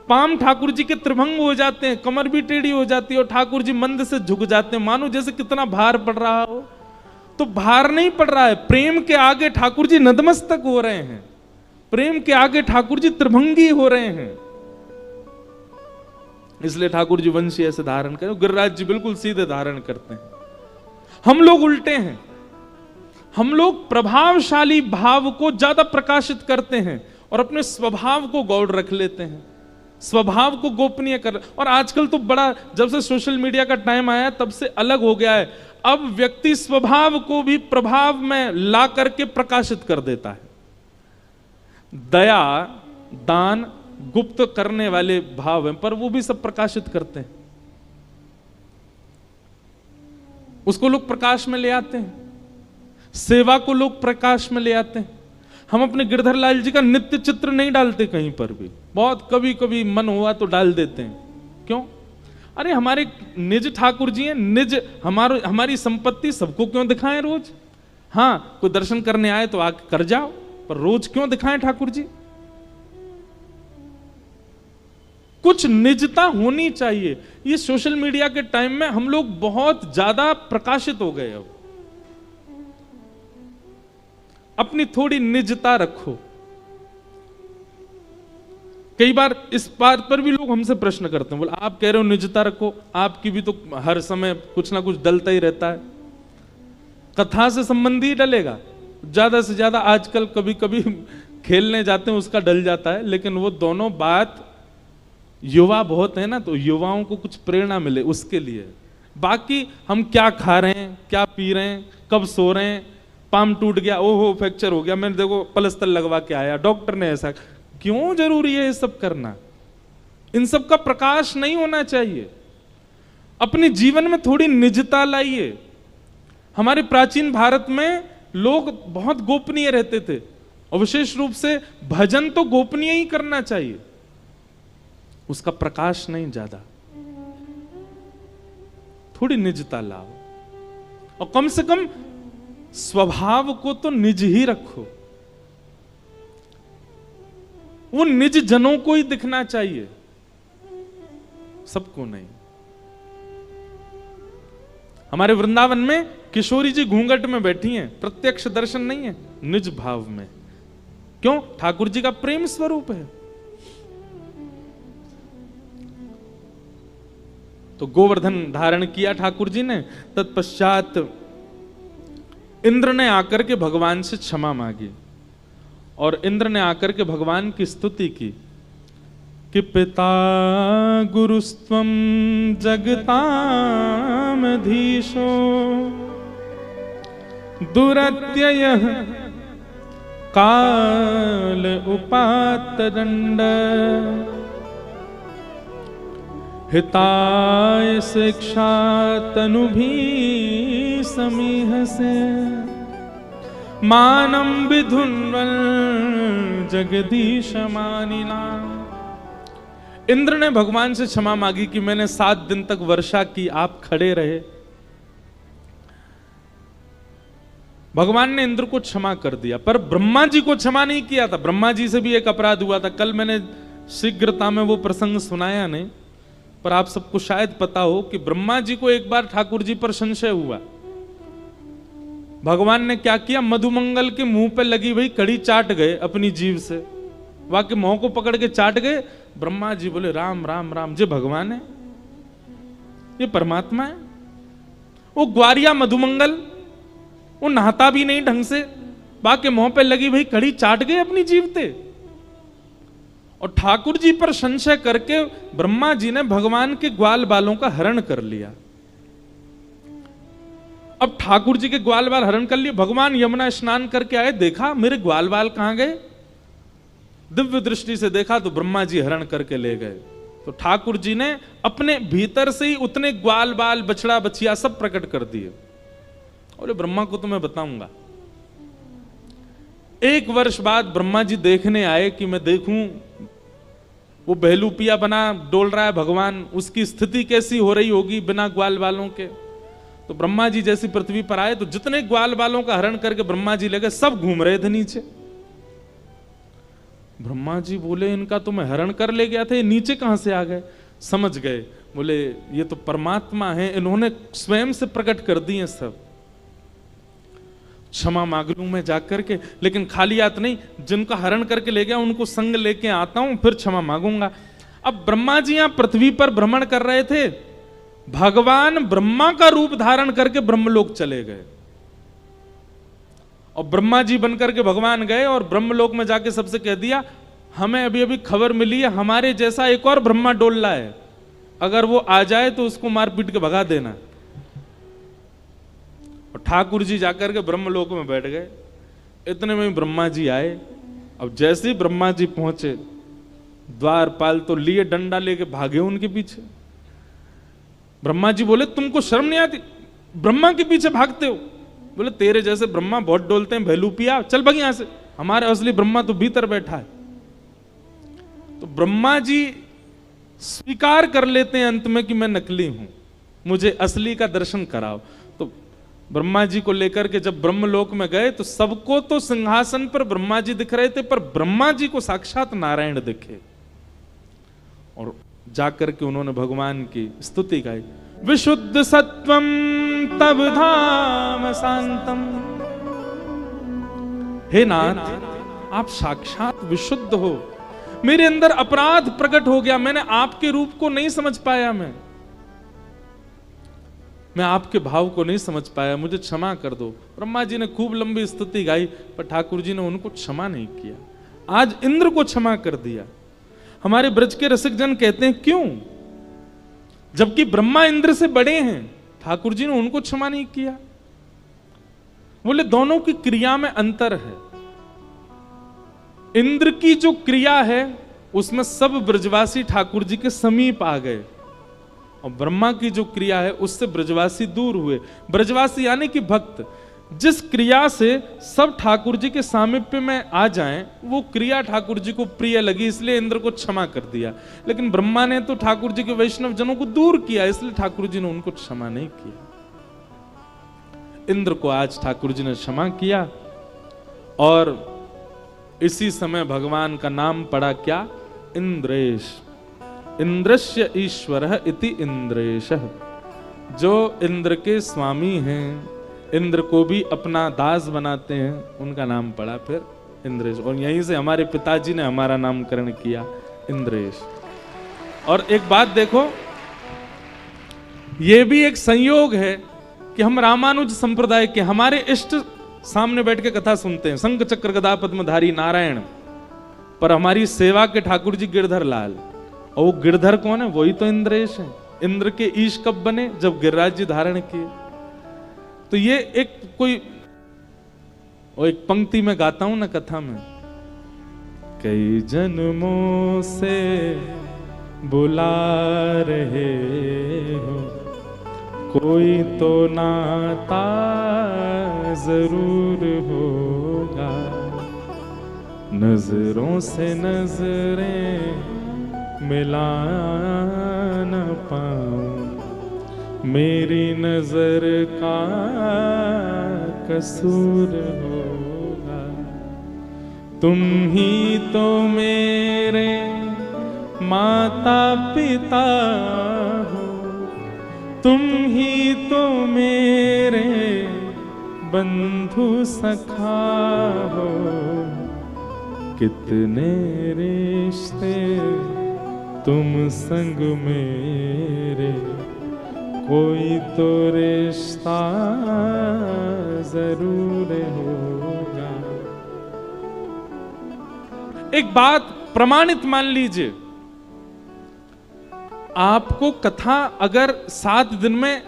पाम ठाकुर जी के त्रिभंग हो जाते हैं, कमर भी टेढ़ी हो जाती है और ठाकुर जी मंद से झुक जाते हैं, मानो जैसे कितना भार पड़ रहा हो। तो भार नहीं पड़ रहा है, प्रेम के आगे ठाकुर जी नतमस्तक हो रहे हैं, प्रेम के आगे ठाकुर जी त्रिभंगी हो रहे हैं। इसलिए ठाकुर जी वंशी ऐसे धारण करें, गिरिराज जी बिल्कुल सीधे धारण करते हैं। हम लोग उल्टे हैं, हम लोग प्रभावशाली भाव को ज्यादा प्रकाशित करते हैं और अपने स्वभाव को गौड़ रख लेते हैं, स्वभाव को गोपनीय कर। और आजकल तो बड़ा, जब से सोशल मीडिया का टाइम आया तब से अलग हो गया है। अब व्यक्ति स्वभाव को भी प्रभाव में ला करके प्रकाशित कर देता है। दया, दान गुप्त करने वाले भाव हैं, पर वो भी सब प्रकाशित करते हैं, उसको लोग प्रकाश में ले आते हैं, सेवा को लोग प्रकाश में ले आते हैं। हम अपने गिरधर लाल जी का नित्य चित्र नहीं डालते कहीं पर भी, बहुत कभी कभी मन हुआ तो डाल देते हैं। क्यों? अरे हमारे निज ठाकुर जी हैं, निज हमारी संपत्ति सबको क्यों दिखाएं रोज? हाँ, कोई दर्शन करने आए तो आके कर जाओ, पर रोज क्यों दिखाएं ठाकुर जी? कुछ निजता होनी चाहिए। ये सोशल मीडिया के टाइम में हम लोग बहुत ज्यादा प्रकाशित हो गए। अब अपनी थोड़ी निजता रखो। कई बार इस बात पर भी लोग हमसे प्रश्न करते हैं, बोले आप कह रहे हो निजता रखो, आपकी भी तो हर समय कुछ ना कुछ डलता ही रहता है। कथा से संबंधी डलेगा, ज्यादा से ज्यादा आजकल कभी कभी खेलने जाते हैं उसका डल जाता है, लेकिन वो दोनों बात, युवा बहुत है ना, तो युवाओं को कुछ प्रेरणा मिले उसके लिए। बाकी हम क्या खा रहे हैं, क्या पी रहे हैं, कब सो रहे हैं, पाम टूट गया, ओहो फ्रैक्चर हो गया, मैंने देखो पलस्तर लगवा के आया, डॉक्टर ने ऐसा, क्यों जरूरी है ये सब करना? इन सब का प्रकाश नहीं होना चाहिए। अपने जीवन में थोड़ी निजता लाइए। हमारे प्राचीन भारत में लोग बहुत गोपनीय रहते थे, और विशेष रूप से भजन तो गोपनीय ही करना चाहिए, उसका प्रकाश नहीं ज्यादा। थोड़ी निजता लाओ, और कम से कम स्वभाव को तो निज ही रखो। वो निज जनों को ही दिखना चाहिए, सबको नहीं। हमारे वृंदावन में किशोरी जी घूंघट में बैठी हैं, प्रत्यक्ष दर्शन नहीं है, निज भाव में। क्यों? ठाकुर जी का प्रेम स्वरूप है। तो गोवर्धन धारण किया ठाकुर जी ने। तत्पश्चात इंद्र ने आकर के भगवान से क्षमा मांगी, और इंद्र ने आकर के भगवान की स्तुति की कि पिता गुरुस्त्वं जगतामधीशो दुरत्ययः काल उपात्तदंड हिताय शिक्षा तनुभि समीहसे मानं विधुन्वन् जगदीश मानिना। इंद्र ने भगवान से क्षमा मांगी कि मैंने 7 दिन तक वर्षा की, आप खड़े रहे। भगवान ने इंद्र को क्षमा कर दिया, पर ब्रह्मा जी को क्षमा नहीं किया था। ब्रह्मा जी से भी एक अपराध हुआ था। कल मैंने शीघ्रता में वो प्रसंग सुनाया नहीं, पर आप सबको शायद पता हो कि ब्रह्मा जी को एक बार ठाकुर जी पर संशय हुआ। भगवान ने क्या किया, मधुमंगल के मुंह पे लगी हुई कड़ी चाट गए अपनी जीभ से। वहां के मुंह को पकड़ के चाट गए। ब्रह्मा जी बोले राम राम राम, ये भगवान है, ये परमात्मा है। वो ग्वारिया मधुमंगल, वो नहाता भी नहीं ढंग से, बाकी मुंह पे लगी हुई कड़ी चाट गए अपनी जीभ से। और ठाकुर जी पर संशय करके ब्रह्मा जी ने भगवान के ग्वाल बालों का हरण कर लिया। अब ठाकुर जी के ग्वाल बाल हरण कर लिए। भगवान यमुना स्नान करके आए, देखा मेरे ग्वाल बाल कहां गए। दिव्य दृष्टि से देखा तो ब्रह्मा जी हरण करके ले गए। तो ठाकुर जी ने अपने भीतर से ही उतने ग्वाल बाल, बछड़ा बछिया सब प्रकट कर दिए। और ब्रह्मा को तो मैं बताऊंगा। 1 वर्ष बाद ब्रह्मा जी देखने आए कि मैं देखूं वो बहलूपिया बना डोल रहा है भगवान, उसकी स्थिति कैसी हो रही होगी बिना ग्वाल बालों के। तो ब्रह्मा जी जैसी पृथ्वी पर आए तो जितने ग्वाल बालों का हरण करके ब्रह्मा जी ले गए, सब घूम रहे थे नीचे। ब्रह्मा जी बोले इनका तो मैं हरण कर ले गया था, ये नीचे कहां से आ गए। समझ गए, बोले ये तो परमात्मा है, इन्होंने स्वयं से प्रकट कर दिए सब। क्षमा मांग लूं मैं जाकर के, लेकिन खाली हाथ नहीं, जिनका हरण करके ले गया उनको संग लेके आता हूं, फिर क्षमा मांगूंगा। अब ब्रह्मा जी यहां पृथ्वी पर भ्रमण कर रहे थे, भगवान ब्रह्मा का रूप धारण करके ब्रह्मलोक चले गए। और ब्रह्मा जी बनकर के भगवान गए और ब्रह्मलोक में जाके सबसे कह दिया, हमें अभी अभी खबर मिली है हमारे जैसा एक और ब्रह्मा डोल रहा है, अगर वो आ जाए तो उसको मार पीट के भगा देना। और ठाकुर जी जाकर के ब्रह्मलोक में बैठ गए। इतने में ब्रह्मा जी आए। अब जैसे ही ब्रह्मा जी पहुंचे, द्वारपाल तो लिए डंडा लेके भागे उनके पीछे। ब्रह्मा जी बोले तुमको शर्म नहीं आती, ब्रह्मा के पीछे भागते हो। बोले तेरे जैसे ब्रह्मा बहुत डोलते हैं, भैलूपिया चल भाग यहां से, हमारे असली ब्रह्मा तो भीतर बैठा है। तो ब्रह्मा जी स्वीकार कर लेते हैं अंत में कि मैं नकली हूं, मुझे असली का दर्शन कराओ। तो ब्रह्मा जी को लेकर के जब ब्रह्मलोक में गए तो सबको तो सिंहासन पर ब्रह्मा जी दिख रहे थे, पर ब्रह्मा जी को साक्षात नारायण दिखे। और जाकर के उन्होंने भगवान की स्तुति गाई, विशुद्ध सत्वम तब धाम शांतम। हे नाथ, आप साक्षात विशुद्ध हो, मेरे अंदर अपराध प्रकट हो गया, मैंने आपके रूप को नहीं समझ पाया, मैं आपके भाव को नहीं समझ पाया, मुझे क्षमा कर दो। ब्रह्मा जी ने खूब लंबी स्तुति गाई, पर ठाकुर जी ने उनको क्षमा नहीं किया। आज इंद्र को क्षमा कर दिया। हमारे ब्रज के रसिक जन कहते हैं क्यों, जबकि ब्रह्मा इंद्र से बड़े हैं, ठाकुर जी ने उनको क्षमा नहीं किया। बोले दोनों की क्रिया में अंतर है। इंद्र की जो क्रिया है उसमें सब ब्रजवासी ठाकुर जी के समीप आ गए, और ब्रह्मा की जो क्रिया है उससे ब्रजवासी दूर हुए। ब्रजवासी यानी कि भक्त, जिस क्रिया से सब ठाकुर जी के सामीप्य में आ जाएं, वो क्रिया ठाकुर जी को प्रिय लगी, इसलिए इंद्र को क्षमा कर दिया। लेकिन ब्रह्मा ने तो ठाकुर जी के वैष्णव जनों को दूर किया, इसलिए ठाकुर जी ने उनको क्षमा नहीं किया। इंद्र को आज ठाकुर जी ने क्षमा किया, और इसी समय भगवान का नाम पड़ा क्या? इंद्रेश। इंद्रस्य ईश्वरः इति इंद्रेशः। जो इंद्र के स्वामी हैं, इंद्र को भी अपना दास बनाते हैं, उनका नाम पड़ा फिर इंद्रेश। और यहीं से हमारे पिताजी ने हमारा नामकरण किया इंद्रेश। और एक बात देखो, यह भी एक संयोग है कि हम रामानुज संप्रदाय के, हमारे इष्ट सामने बैठ के कथा सुनते हैं, शंख चक्र गदा पद्मधारी नारायण, पर हमारी सेवा के ठाकुर जी गिरधर लाल। और वो गिरधर कौन है? वही तो इंद्रेश है। इंद्र के ईश कब बने? जब गिरिराज जी धारण किए। तो ये एक पंक्ति में गाता हूं ना कथा में, कई जन्मों से बुला रहे हो, कोई तो नाता जरूर होगा, नजरों से नजरें मिला न पाऊं, मेरी नजर का कसूर होगा, तुम ही तो मेरे माता पिता हो, तुम ही तो मेरे बंधु सखा हो, कितने रिश्ते तुम संग मेरे, कोई तो रिश्ता जरूर होगा। एक बात प्रमाणित मान लीजिए, आपको कथा अगर 7 दिन में,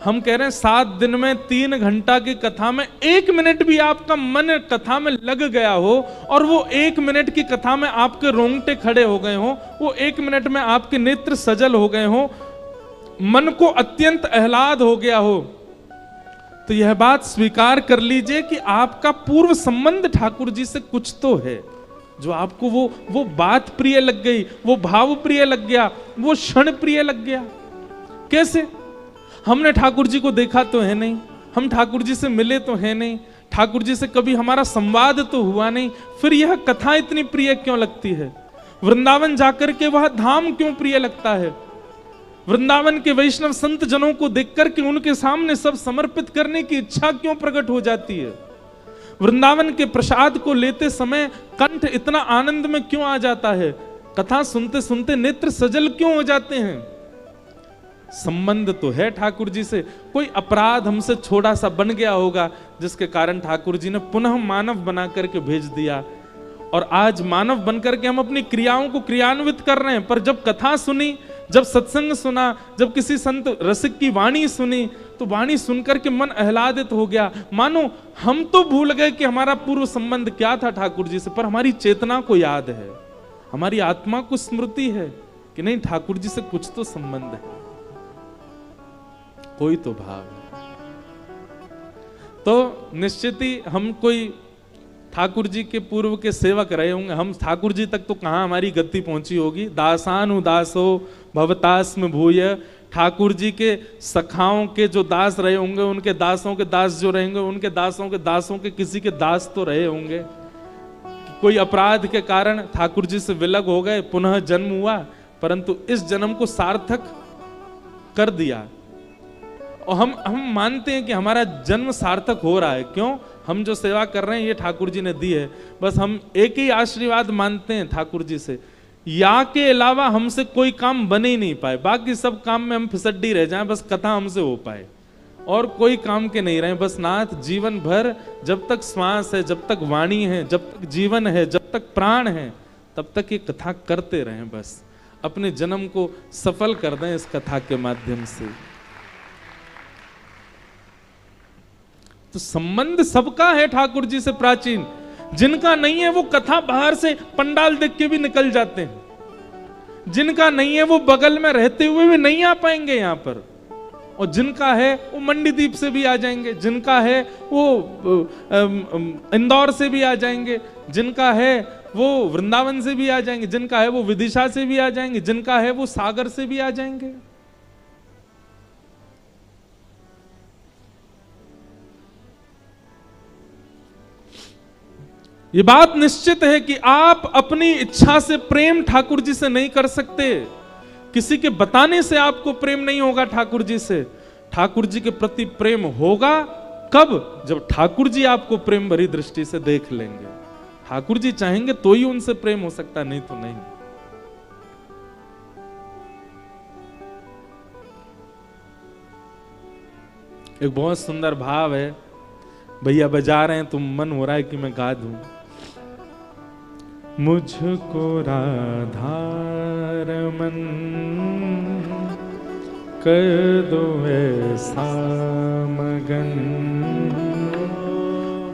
हम कह रहे हैं 7 दिन में 3 घंटा की कथा में 1 मिनट भी आपका मन कथा में लग गया हो, और वो 1 मिनट की कथा में आपके रोंगटे खड़े हो गए हो, वो 1 मिनट में आपके नेत्र सजल हो गए हो, मन को अत्यंत आह्लाद हो गया हो, तो यह बात स्वीकार कर लीजिए कि आपका पूर्व संबंध ठाकुर जी से कुछ तो है, जो आपको वो बात प्रिय लग गई, वो भाव प्रिय लग गया, वो क्षण प्रिय लग गया। कैसे? हमने ठाकुर जी को देखा तो है नहीं, हम ठाकुर जी से मिले तो है नहीं, ठाकुर जी से कभी हमारा संवाद तो हुआ नहीं, फिर यह कथा इतनी प्रिय क्यों लगती है? वृंदावन जाकर के वह धाम क्यों प्रिय लगता है? वृंदावन के वैष्णव संत जनों को देखकर के उनके सामने सब समर्पित करने की इच्छा क्यों प्रकट हो जाती है? वृंदावन के प्रसाद को लेते समय कंठ इतना आनंद में क्यों आ जाता है? कथा सुनते सुनते नेत्र सजल क्यों हो जाते हैं? संबंध तो है ठाकुर जी से। कोई अपराध हमसे छोटा सा बन गया होगा, जिसके कारण ठाकुर जी ने पुनः मानव बना करके भेज दिया, और आज मानव बनकर के हम अपनी क्रियाओं को क्रियान्वित कर रहे हैं। पर जब कथा सुनी, जब सत्संग सुना, जब किसी संत रसिक की वाणी सुनी, तो वाणी सुनकर के मन आह्लादित हो गया, मानो हम तो भूल गए कि हमारा पूर्व संबंध क्या था ठाकुर जी से, पर हमारी चेतना को याद है, हमारी आत्मा को स्मृति है कि नहीं, ठाकुर जी से कुछ तो संबंध है, कोई तो भाव है। तो निश्चित ही हम कोई ठाकुर जी के पूर्व के सेवक रहे होंगे, हम ठाकुर जी तक तो कहां हमारी गति पहुंची होगी। दासानुदासो भवतास्म भूय, ठाकुर जी के सखाओं के जो दास रहे होंगे, उनके दासों के दास जो रहेंगे, उनके दासों के दासों के किसी के दास तो रहे होंगे। कोई अपराध के कारण ठाकुर जी से विलग हो गए, पुनः जन्म हुआ, परंतु इस जन्म को सार्थक कर दिया, और हम मानते हैं कि हमारा जन्म सार्थक हो रहा है। क्यों? हम जो सेवा कर रहे हैं ये ठाकुर जी ने दी है। बस हम एक ही आशीर्वाद मानते हैं ठाकुर जी से, या के अलावा हमसे कोई काम बने ही नहीं पाए, बाकी सब काम में हम फिसड्डी रह जाएं, बस कथा हमसे हो पाए, और कोई काम के नहीं रहे। बस नाथ जीवन भर, जब तक श्वास है, जब तक वाणी है, जब तक जीवन है, जब तक प्राण है, तब तक ये कथा करते रहें, बस अपने जन्म को सफल कर दें इस कथा के माध्यम से। तो संबंध सबका है ठाकुर जी से प्राचीन। जिनका नहीं है वो कथा बाहर से पंडाल देख के भी निकल जाते हैं, जिनका नहीं है वो बगल में रहते हुए भी नहीं आ पाएंगे यहाँ पर, और जिनका है वो मंडीदीप से भी आ जाएंगे, जिनका है वो इंदौर से भी आ जाएंगे, जिनका है वो वृंदावन से भी आ जाएंगे, जिनका है वो विदिशा से भी आ जाएंगे, जिनका है वो सागर से भी आ जाएंगे। ये बात निश्चित है कि आप अपनी इच्छा से प्रेम ठाकुर जी से नहीं कर सकते, किसी के बताने से आपको प्रेम नहीं होगा ठाकुर जी से। ठाकुर जी के प्रति प्रेम होगा कब? जब ठाकुर जी आपको प्रेम भरी दृष्टि से देख लेंगे। ठाकुर जी चाहेंगे तो ही उनसे प्रेम हो सकता, नहीं तो नहीं। एक बहुत सुंदर भाव है, भैया बजा रहे हैं तो मन हो रहा है कि मैं गा दूं। मुझको राधा रमन कर दो ऐसा मगन,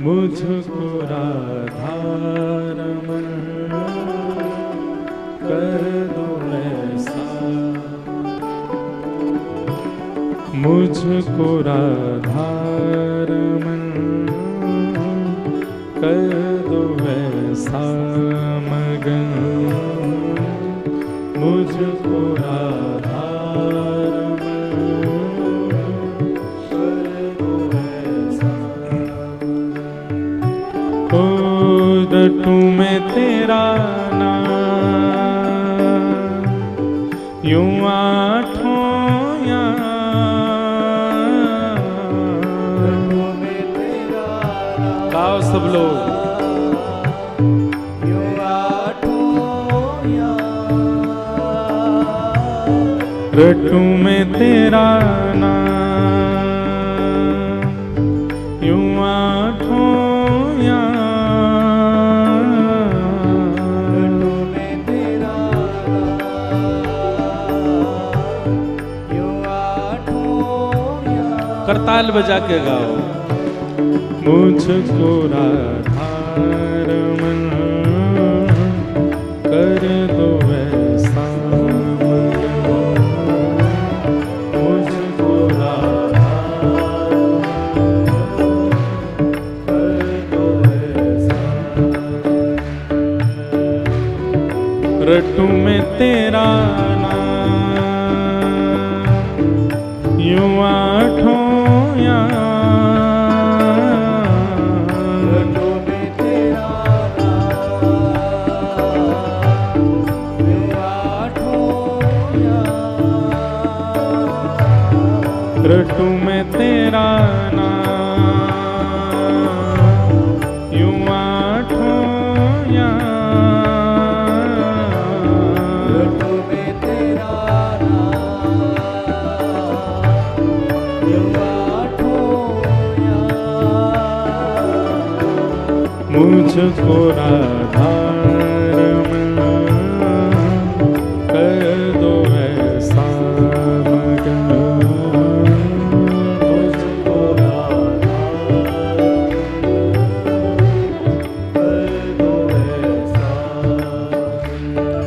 मुझको राधा रमन कर दो ऐसा, मुझको राधा रमन कर दो ऐसा मगन, मुझको राधा रटू मैं तेरा नाम यूं आठों रटू में तेरा नाम, गाओ सब लोग। यूं आठों रटू मैं तेरा नाम यूं आठों करताल बजा के गाओ। मुझको राधा रमन कर दो ऐसा मगन, मुझको राधा कर दो ऐसा, रटू में तेरा नाम यूं आठों रटू में तेरा नाम यूं आठों रटू में तेरा नाम यूं आठों मुझको राधा रमन कर दो ऐसा मगन,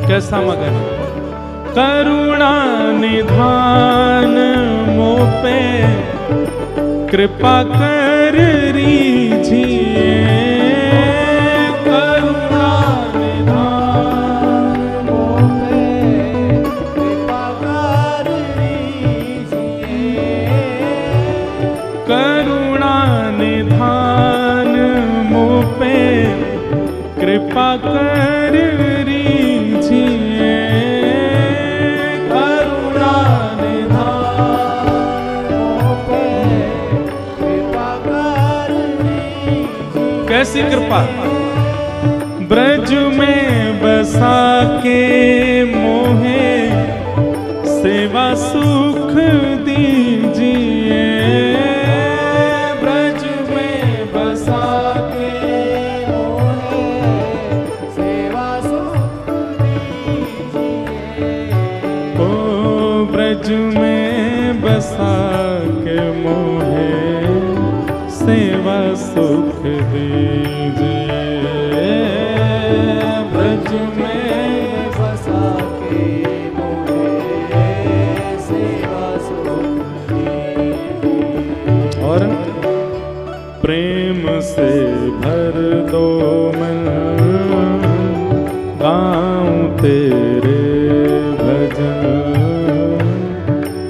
कैसा मगन? करुणा निधान मोह पे कृपा कर रीजिए, करुणा निधान मोह पे कृपा कर रीजिए, करुणा निधान मोह पे कृपा कर करुणा निधान पे कृपा कर, कैसी कृपा? ब्रज में बसा के मोहे सेवा सुख दीजिए, ब्रज में बसा के मोहे सेवा सुख दीजिए, ओ ब्रज में बसा के मोहे सेवा सुख दीजिए। से भर दो मन, गाऊं तेरे भजन।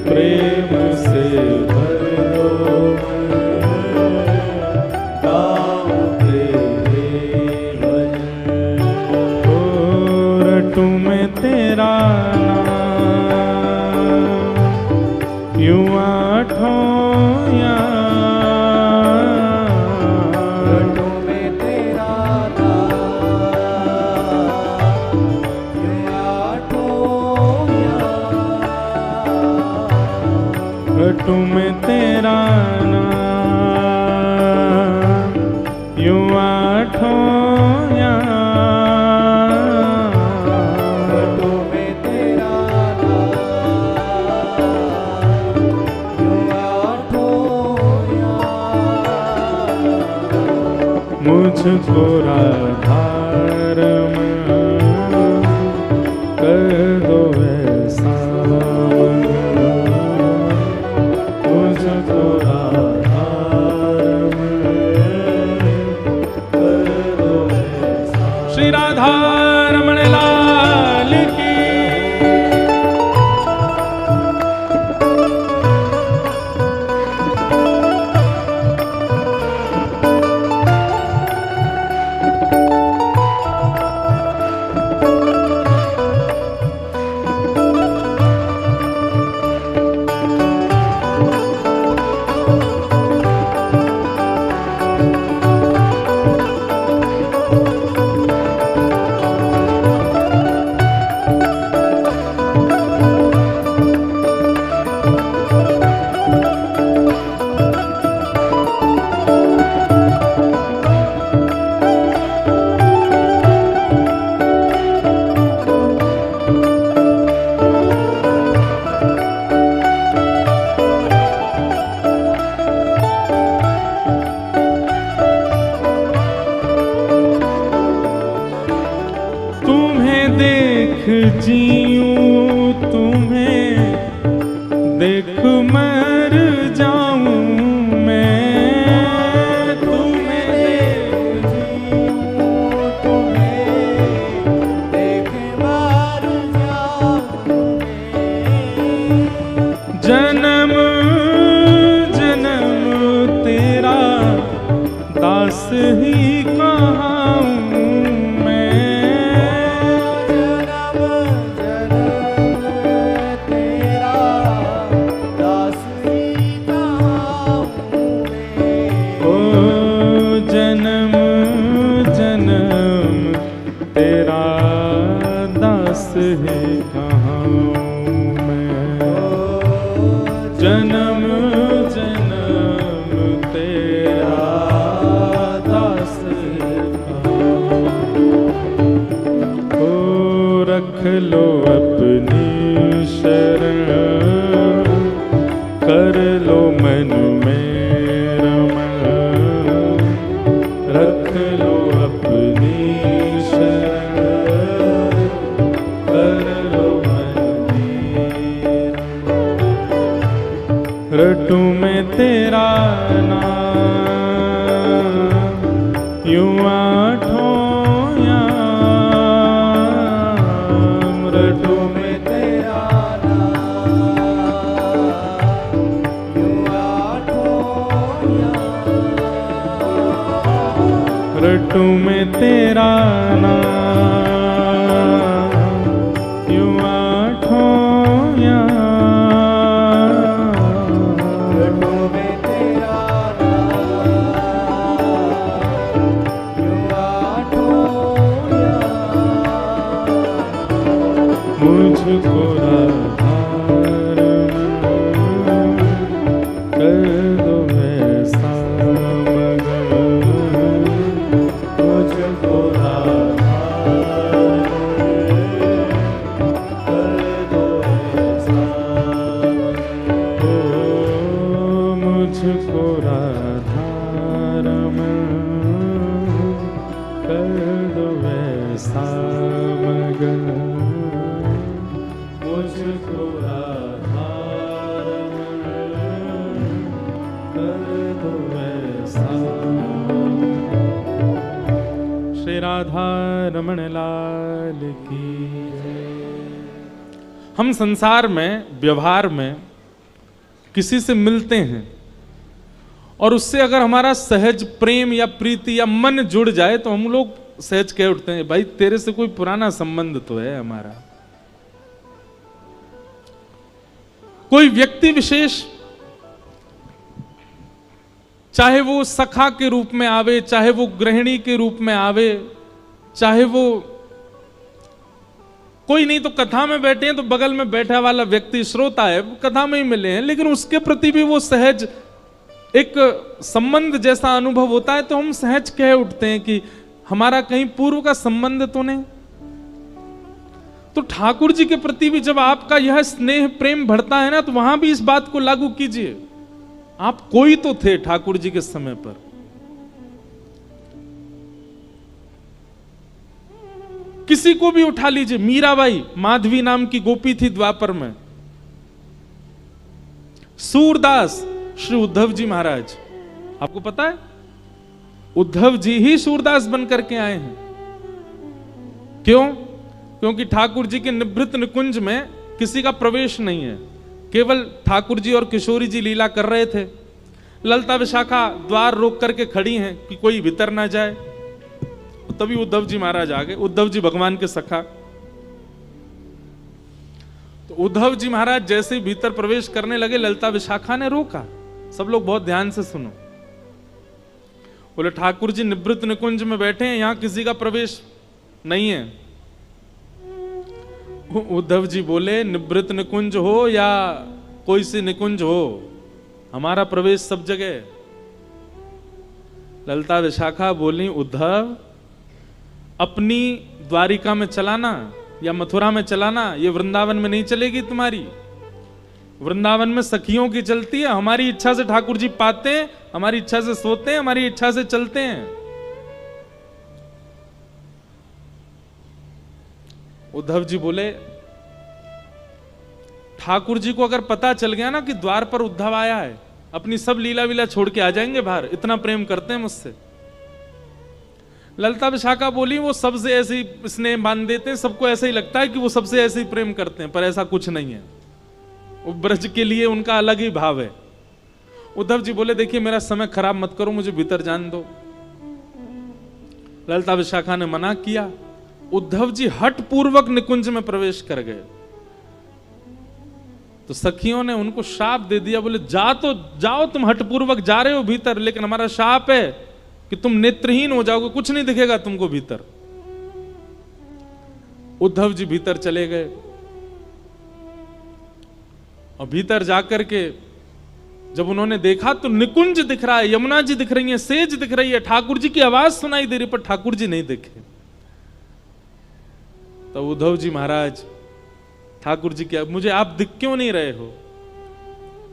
प्रेम से भर दो मन, गाऊं तेरे भजन। ओ रटूं मैं तेरा नाम, यूं आठों तुम्हें तेरा नाम, यूं आठों तुम्हें तेरा नाम, यूं आठों मुझको राधारमण कर दो ऐसा, श्री राधा रमण लाल की। जीऊं तुम्हें देख मर जाऊं मैं, तुम्हें देख जीऊं तुम्हें देख मर जाऊं मैं। जन्म जन्म तेरा दास ही कहाऊं है कहाँ मैं। जन्म जन्म तेरा दास है कहाँ। ओ रख लो अपनी शरण, कर लो मन में रमण। रख लो अपनी रटूं मैं तेरा नाम, यूं आठों याम। रटूं मैं तेरा नाम, यूं आठों याम। रटूं मैं तेरा नाम, यूं आठों याम। मुझको राधारमण कर दो ऐसा मगन। मुझको राधारमण कर दो ऐसा मगन। मुझको राधारमण कर दो ऐसा मगन। मुझको राधारमण कर दो ऐसा। राधा रमण लाल की जय। हम संसार में, व्यवहार में किसी से मिलते हैं और उससे अगर हमारा सहज प्रेम या प्रीति या मन जुड़ जाए तो हम लोग सहज कह उठते हैं, भाई तेरे से कोई पुराना संबंध तो है हमारा। कोई व्यक्ति विशेष, चाहे वो सखा के रूप में आवे, चाहे वो गृहिणी के रूप में आवे, चाहे वो कोई नहीं तो कथा में बैठे हैं तो बगल में बैठा वाला व्यक्ति श्रोता है, कथा में ही मिले हैं, लेकिन उसके प्रति भी वो सहज एक संबंध जैसा अनुभव होता है तो हम सहज कह उठते हैं कि हमारा कहीं पूर्व का संबंध तो नहीं। तो ठाकुर जी के प्रति भी जब आपका यह स्नेह प्रेम बढ़ता है ना, तो वहां भी इस बात को लागू कीजिए। आप कोई तो थे ठाकुर जी के समय पर। किसी को भी उठा लीजिए, मीराबाई, माधवी नाम की गोपी थी द्वापर में। सूरदास, श्री उद्धव जी महाराज, आपको पता है उद्धव जी ही सूरदास बनकर के आए हैं। क्यों? क्योंकि ठाकुर जी के निभृत निकुंज में किसी का प्रवेश नहीं है, केवल ठाकुर जी और किशोरी जी लीला कर रहे थे। ललिता विशाखा द्वार रोक करके खड़ी हैं कि कोई भीतर ना जाए, तभी उद्धव जी महाराज आ गए। उद्धव जी भगवान के सखा। तो उद्धव जी महाराज जैसे ही भीतर प्रवेश करने लगे, ललिता विशाखा ने रोका। सब लोग बहुत ध्यान से सुनो। बोले ठाकुर जी निवृत्त निकुंज में बैठे हैं, यहां किसी का प्रवेश नहीं है। उद्धव जी बोले निवृत्त निकुंज हो या कोई सी निकुंज हो, हमारा प्रवेश सब जगह। ललिता विशाखा बोली उद्धव, अपनी द्वारिका में चलाना या मथुरा में चलाना, ये वृंदावन में नहीं चलेगी तुम्हारी। वृंदावन में सखियों की चलती है, हमारी इच्छा से ठाकुर जी पाते हैं, हमारी इच्छा से सोते हैं, हमारी इच्छा से चलते हैं। उद्धव जी बोले ठाकुर जी को अगर पता चल गया ना कि द्वार पर उद्धव आया है, अपनी सब लीला वीला छोड़ के आ जाएंगे बाहर, इतना प्रेम करते हैं मुझसे। ललिता विशाखा बोली वो सबसे ऐसे ही स्नेह बांध देते हैं, सबको ऐसा ही लगता है कि वो सबसे ऐसे ही प्रेम करते हैं, पर ऐसा कुछ नहीं है। वो ब्रज के लिए उनका अलग ही भाव है। उद्धव जी बोले देखिए मेरा समय खराब मत करो, मुझे भीतर जान दो। ललिता विशाखा ने मना किया। उद्धव जी हठ पूर्वक निकुंज में प्रवेश कर गए। तो सखियों ने उनको शाप दे दिया, बोले जा तो जाओ, तुम हठ पूर्वक जा रहे हो भीतर, लेकिन हमारा शाप है कि तुम नेत्रहीन हो जाओगे, कुछ नहीं दिखेगा तुमको भीतर। उद्धव जी भीतर चले गए और भीतर जाकर के जब उन्होंने देखा तो निकुंज दिख रहा है, यमुना जी दिख रही है, सेज दिख रही है, ठाकुर जी की आवाज सुनाई दे रही, पर ठाकुर जी नहीं दिखे। तो उद्धव जी महाराज ठाकुर जी क्या, मुझे आप दिख क्यों नहीं रहे हो?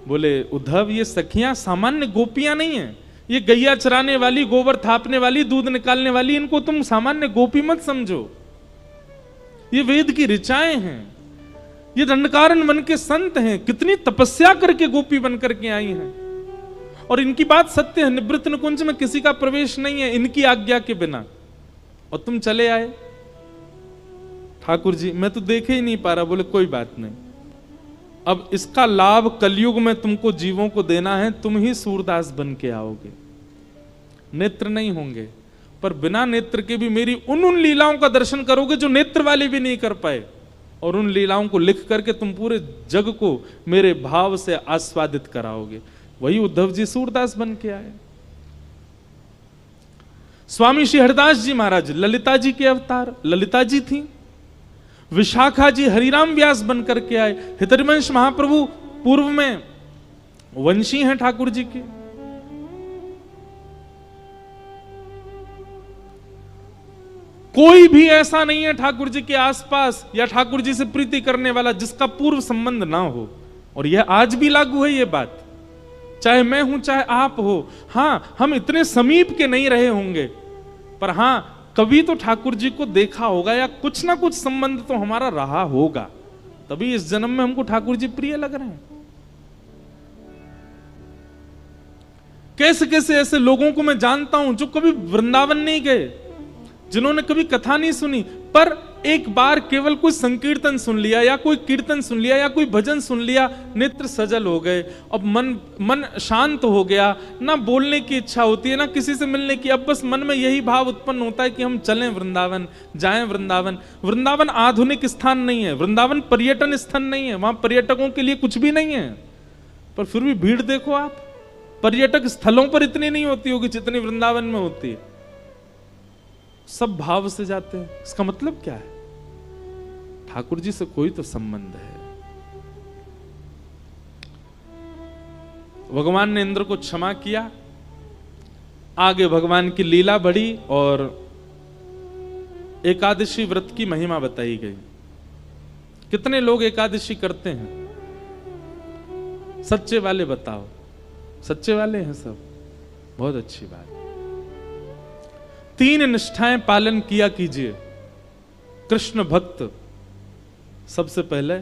बोले उद्धव ये सखियां सामान्य गोपियां नहीं है, ये गैया चराने वाली, गोबर थापने वाली, दूध निकालने वाली, इनको तुम सामान्य गोपी मत समझो। ये वेद की ऋचाएं हैं, ये दंडकारन बन के संत हैं, कितनी तपस्या करके गोपी बन करके आई हैं। और इनकी बात सत्य है, निवृत्त निकुंज में किसी का प्रवेश नहीं है इनकी आज्ञा के बिना, और तुम चले आए। ठाकुर जी मैं तो देखे ही नहीं पा रहा। बोले कोई बात नहीं, अब इसका लाभ कलयुग में तुमको जीवों को देना है, तुम ही सूरदास बन के आओगे। नेत्र नहीं होंगे, पर बिना नेत्र के भी मेरी उन लीलाओं का दर्शन करोगे जो नेत्र वाले भी नहीं कर पाए, और उन लीलाओं को लिख करके तुम पूरे जग को मेरे भाव से आस्वादित कराओगे। वही उद्धव जी सूरदास बन के आए। स्वामी श्री हरिदास जी महाराज ललिता जी के अवतार, ललिता जी थी। विशाखा जी हरिराम व्यास बन करके आए। हितरिवंश महाप्रभु पूर्व में वंशी हैं ठाकुर जी के। कोई भी ऐसा नहीं है ठाकुर जी के आसपास या ठाकुर जी से प्रीति करने वाला जिसका पूर्व संबंध ना हो। और यह आज भी लागू है ये बात, चाहे मैं हूं चाहे आप हो। हां हम इतने समीप के नहीं रहे होंगे, पर हां कभी तो ठाकुर जी को देखा होगा या कुछ ना कुछ संबंध तो हमारा रहा होगा, तभी इस जन्म में हमको ठाकुर जी प्रिय लग रहे हैं। कैसे कैसे ऐसे लोगों को मैं जानता हूं जो कभी वृंदावन नहीं गए, जिन्होंने कभी कथा नहीं सुनी, पर एक बार केवल कोई संकीर्तन सुन लिया या कोई कीर्तन सुन लिया या कोई भजन सुन लिया, नेत्र सजल हो गए, अब मन शांत हो गया, ना बोलने की इच्छा होती है ना किसी से मिलने की, अब बस मन में यही भाव उत्पन्न होता है कि हम चलें वृंदावन, जाएं वृंदावन। वृंदावन आधुनिक स्थान नहीं है, वृंदावन पर्यटन स्थान नहीं है, वहां पर्यटकों के लिए कुछ भी नहीं है, पर फिर भी भीड़ देखो आप, पर्यटक स्थलों पर इतनी नहीं होती होगी जितनी वृंदावन में होती है। सब भाव से जाते हैं। इसका मतलब क्या है? ठाकुर जी से कोई तो संबंध है। भगवान ने इंद्र को क्षमा किया, आगे भगवान की लीला बढ़ी और एकादशी व्रत की महिमा बताई गई। कितने लोग एकादशी करते हैं? सच्चे वाले बताओ। सच्चे वाले हैं सब, बहुत अच्छी बात। 3 निष्ठाएं पालन किया कीजिए। कृष्ण भक्त, सबसे पहले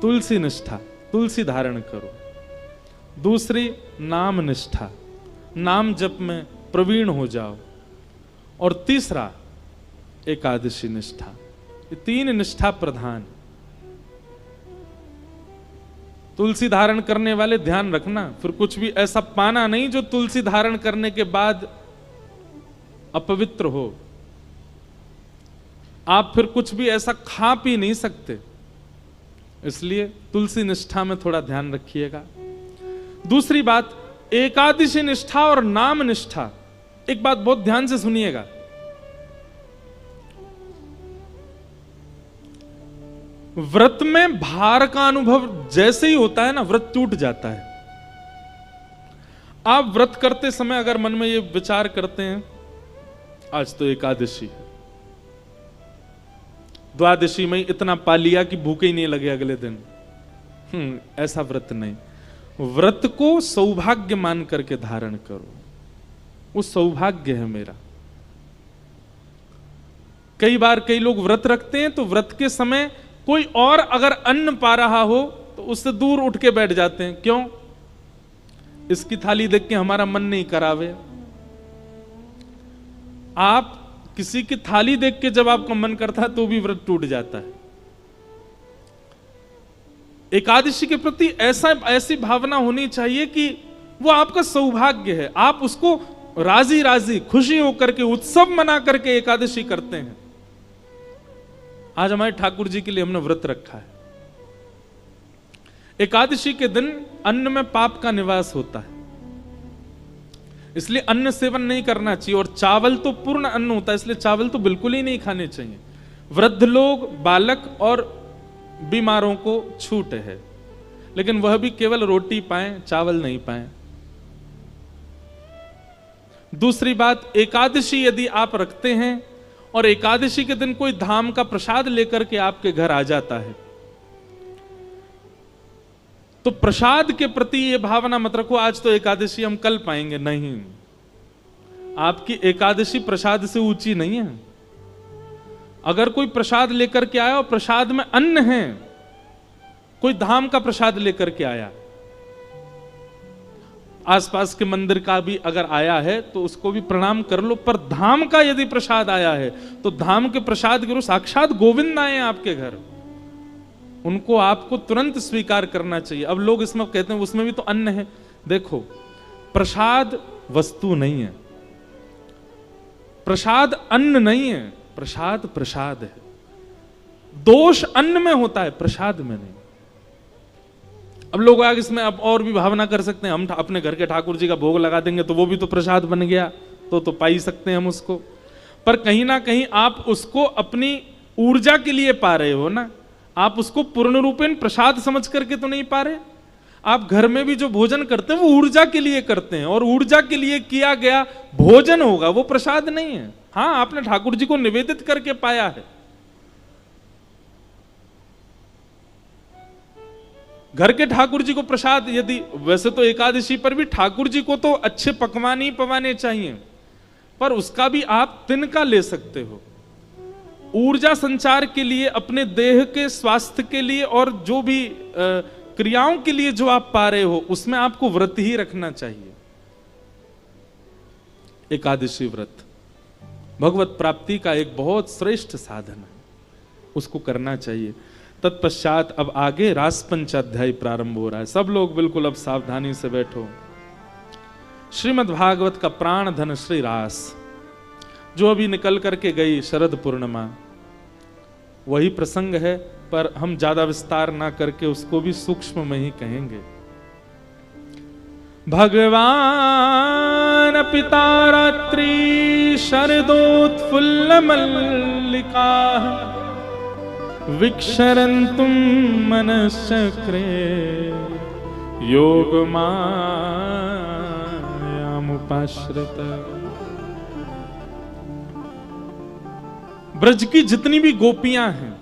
तुलसी निष्ठा, तुलसी धारण करो। दूसरी नाम निष्ठा, नाम जप में प्रवीण हो जाओ। और तीसरा एकादशी निष्ठा। ये 3 निष्ठा प्रधान। तुलसी धारण करने वाले ध्यान रखना, फिर कुछ भी ऐसा पाना नहीं जो तुलसी धारण करने के बाद अपवित्र हो। आप फिर कुछ भी ऐसा खा पी नहीं सकते, इसलिए तुलसी निष्ठा में थोड़ा ध्यान रखिएगा। दूसरी बात, एकादशी निष्ठा और नाम निष्ठा। एक बात बहुत ध्यान से सुनिएगा, व्रत में भार का अनुभव जैसे ही होता है ना, व्रत टूट जाता है। आप व्रत करते समय अगर मन में ये विचार करते हैं, आज तो एकादशी है, द्वादशी में इतना पा लिया कि भूखे ही नहीं लगे अगले दिन, ऐसा व्रत नहीं। व्रत को सौभाग्य मान करके धारण करो, वो सौभाग्य है मेरा। कई बार कई लोग व्रत रखते हैं तो व्रत के समय कोई और अगर अन्न पा रहा हो तो उससे दूर उठ के बैठ जाते हैं। क्यों? इसकी थाली देख के हमारा मन नहीं करावे। आप किसी की थाली देख के जब आपका मन करता है तो भी व्रत टूट जाता है। एकादशी के प्रति ऐसी भावना होनी चाहिए कि वो आपका सौभाग्य है, आप उसको राजी राजी खुशी होकर के उत्सव मना करके एकादशी करते हैं। आज हमारे ठाकुर जी के लिए हमने व्रत रखा है। एकादशी के दिन अन्न में पाप का निवास होता है, इसलिए अन्न सेवन नहीं करना चाहिए। और चावल तो पूर्ण अन्न होता है, इसलिए चावल तो बिल्कुल ही नहीं खाने चाहिए। वृद्ध लोग, बालक और बीमारों को छूट है, लेकिन वह भी केवल रोटी पाएं, चावल नहीं पाएं। दूसरी बात, एकादशी यदि आप रखते हैं और एकादशी के दिन कोई धाम का प्रसाद लेकर के आपके घर आ जाता है, तो प्रसाद के प्रति यह भावना मत रखो आज तो एकादशी हम कल पाएंगे। नहीं, आपकी एकादशी प्रसाद से ऊंची नहीं है। अगर कोई प्रसाद लेकर के आया और प्रसाद में अन्न है, कोई धाम का प्रसाद लेकर के आया, आसपास के मंदिर का भी अगर आया है तो उसको भी प्रणाम कर लो, पर धाम का यदि प्रसाद आया है तो धाम के प्रसाद के साक्षात गोविंद आए हैं आपके घर, उनको आपको तुरंत स्वीकार करना चाहिए। अब लोग इसमें कहते हैं उसमें भी तो अन्न है। देखो, प्रसाद वस्तु नहीं है, प्रसाद अन्न नहीं है, प्रसाद प्रसाद है। दोष अन्न में होता है, प्रसाद में नहीं। अब लोग आगे इसमें अब और भी भावना कर सकते हैं, हम अपने घर के ठाकुर जी का भोग लगा देंगे तो वो भी तो प्रसाद बन गया, तो पा ही सकते हैं हम उसको। पर कहीं ना कहीं आप उसको अपनी ऊर्जा के लिए पा रहे हो ना, आप उसको पूर्ण रूपेण प्रसाद समझ करके तो नहीं पा रहे। आप घर में भी जो भोजन करते हैं वो ऊर्जा के लिए करते हैं, और ऊर्जा के लिए किया गया भोजन होगा, वो प्रसाद नहीं है। हाँ, आपने ठाकुर जी को निवेदित करके पाया है। घर के ठाकुर जी को प्रसाद यदि, वैसे तो एकादशी पर भी ठाकुर जी को तो अच्छे पकवान ही पवाने चाहिए, पर उसका भी आप तिनका ले सकते हो। ऊर्जा संचार के लिए, अपने देह के स्वास्थ्य के लिए और जो भी क्रियाओं के लिए जो आप पा रहे हो, उसमें आपको व्रत ही रखना चाहिए। एकादशी व्रत भगवत प्राप्ति का एक बहुत श्रेष्ठ साधन है, उसको करना चाहिए। तत्पश्चात अब आगे रास पंचाध्याय प्रारंभ हो रहा है। सब लोग बिल्कुल अब सावधानी से बैठो। श्रीमद् भागवत का प्राण धन श्री रास, जो अभी निकल करके गई शरद पूर्णिमा, वही प्रसंग है, पर हम ज्यादा विस्तार ना करके उसको भी सूक्ष्म में ही कहेंगे। भगवान पिता रात्रि शरदोत्फुल्ल मल्लिका विक्षरन्तुं मनश्चक्रे योगमायामुपाश्रित। ब्रज की जितनी भी गोपियां हैं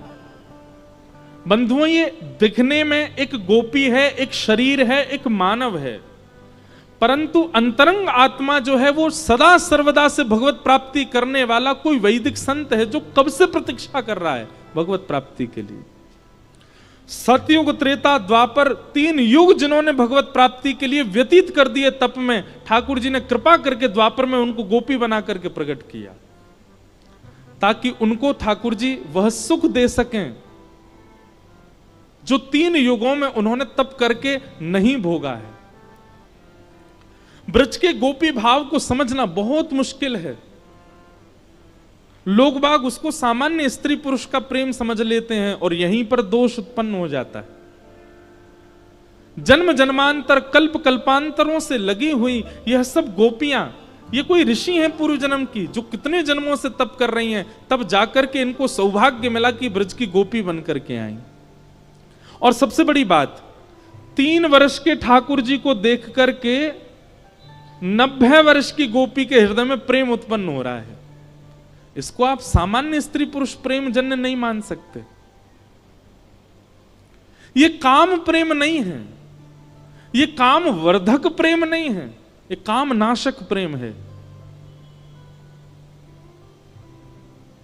बंधुओं, ये दिखने में एक गोपी है, एक शरीर है, एक मानव है, परंतु अंतरंग आत्मा जो है वो सदा सर्वदा से भगवत प्राप्ति करने वाला कोई वैदिक संत है, जो कब से प्रतीक्षा कर रहा है भगवत प्राप्ति के लिए। सतयुग, त्रेता, द्वापर, 3 युग जिन्होंने भगवत प्राप्ति के लिए व्यतीत कर दिए तप में, ठाकुर जी ने कृपा करके द्वापर में उनको गोपी बना करके प्रकट किया, ताकि उनको ठाकुर जी वह सुख दे सकें जो 3 युगों में उन्होंने तप करके नहीं भोगा है। ब्रज के गोपी भाव को समझना बहुत मुश्किल है। लोग बाग उसको सामान्य स्त्री पुरुष का प्रेम समझ लेते हैं और यहीं पर दोष उत्पन्न हो जाता है। जन्म जन्मांतर, कल्प कल्पांतरों से लगी हुई यह सब गोपियां, ये कोई ऋषि हैं पूर्व जन्म की, जो कितने जन्मों से तप कर रही हैं, तब जाकर के इनको सौभाग्य मिला कि ब्रज की गोपी बन करके आई। और सबसे बड़ी बात, 3 वर्ष के ठाकुर जी को देख करके 90 वर्ष की गोपी के हृदय में प्रेम उत्पन्न हो रहा है। इसको आप सामान्य स्त्री पुरुष प्रेम जन्य नहीं मान सकते। ये काम प्रेम नहीं है, ये काम वर्धक प्रेम नहीं है, ये काम नाशक प्रेम है।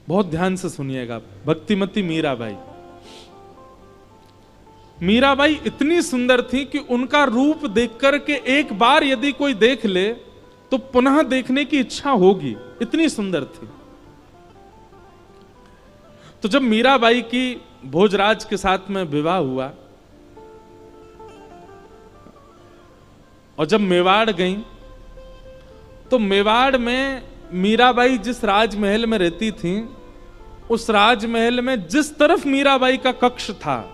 बहुत ध्यान से सुनिएगा। भक्तिमती मीराबाई, मीराबाई इतनी सुंदर थी कि उनका रूप देख करके एक बार यदि कोई देख ले तो पुनः देखने की इच्छा होगी, इतनी सुंदर थी। तो जब मीराबाई की भोजराज के साथ में विवाह हुआ और जब मेवाड़ गई, तो मेवाड़ में मीराबाई जिस राजमहल में रहती थी, उस राजमहल में जिस तरफ मीराबाई का कक्ष था,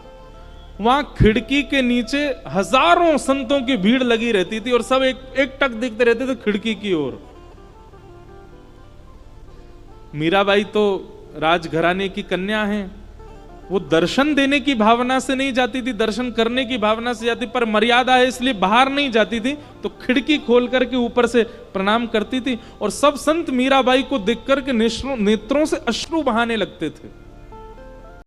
वहां खिड़की के नीचे हजारों संतों की भीड़ लगी रहती थी और सब एक टक देखते रहते थे खिड़की की ओर। मीराबाई तो राजघराने की कन्या है, वो दर्शन देने की भावना से नहीं जाती थी, दर्शन करने की भावना से जाती, पर मर्यादा है इसलिए बाहर नहीं जाती थी, तो खिड़की खोल करके ऊपर से प्रणाम करती थी। और सब संत मीराबाई को देख करके नेत्रों से अश्रु बहाने लगते थे।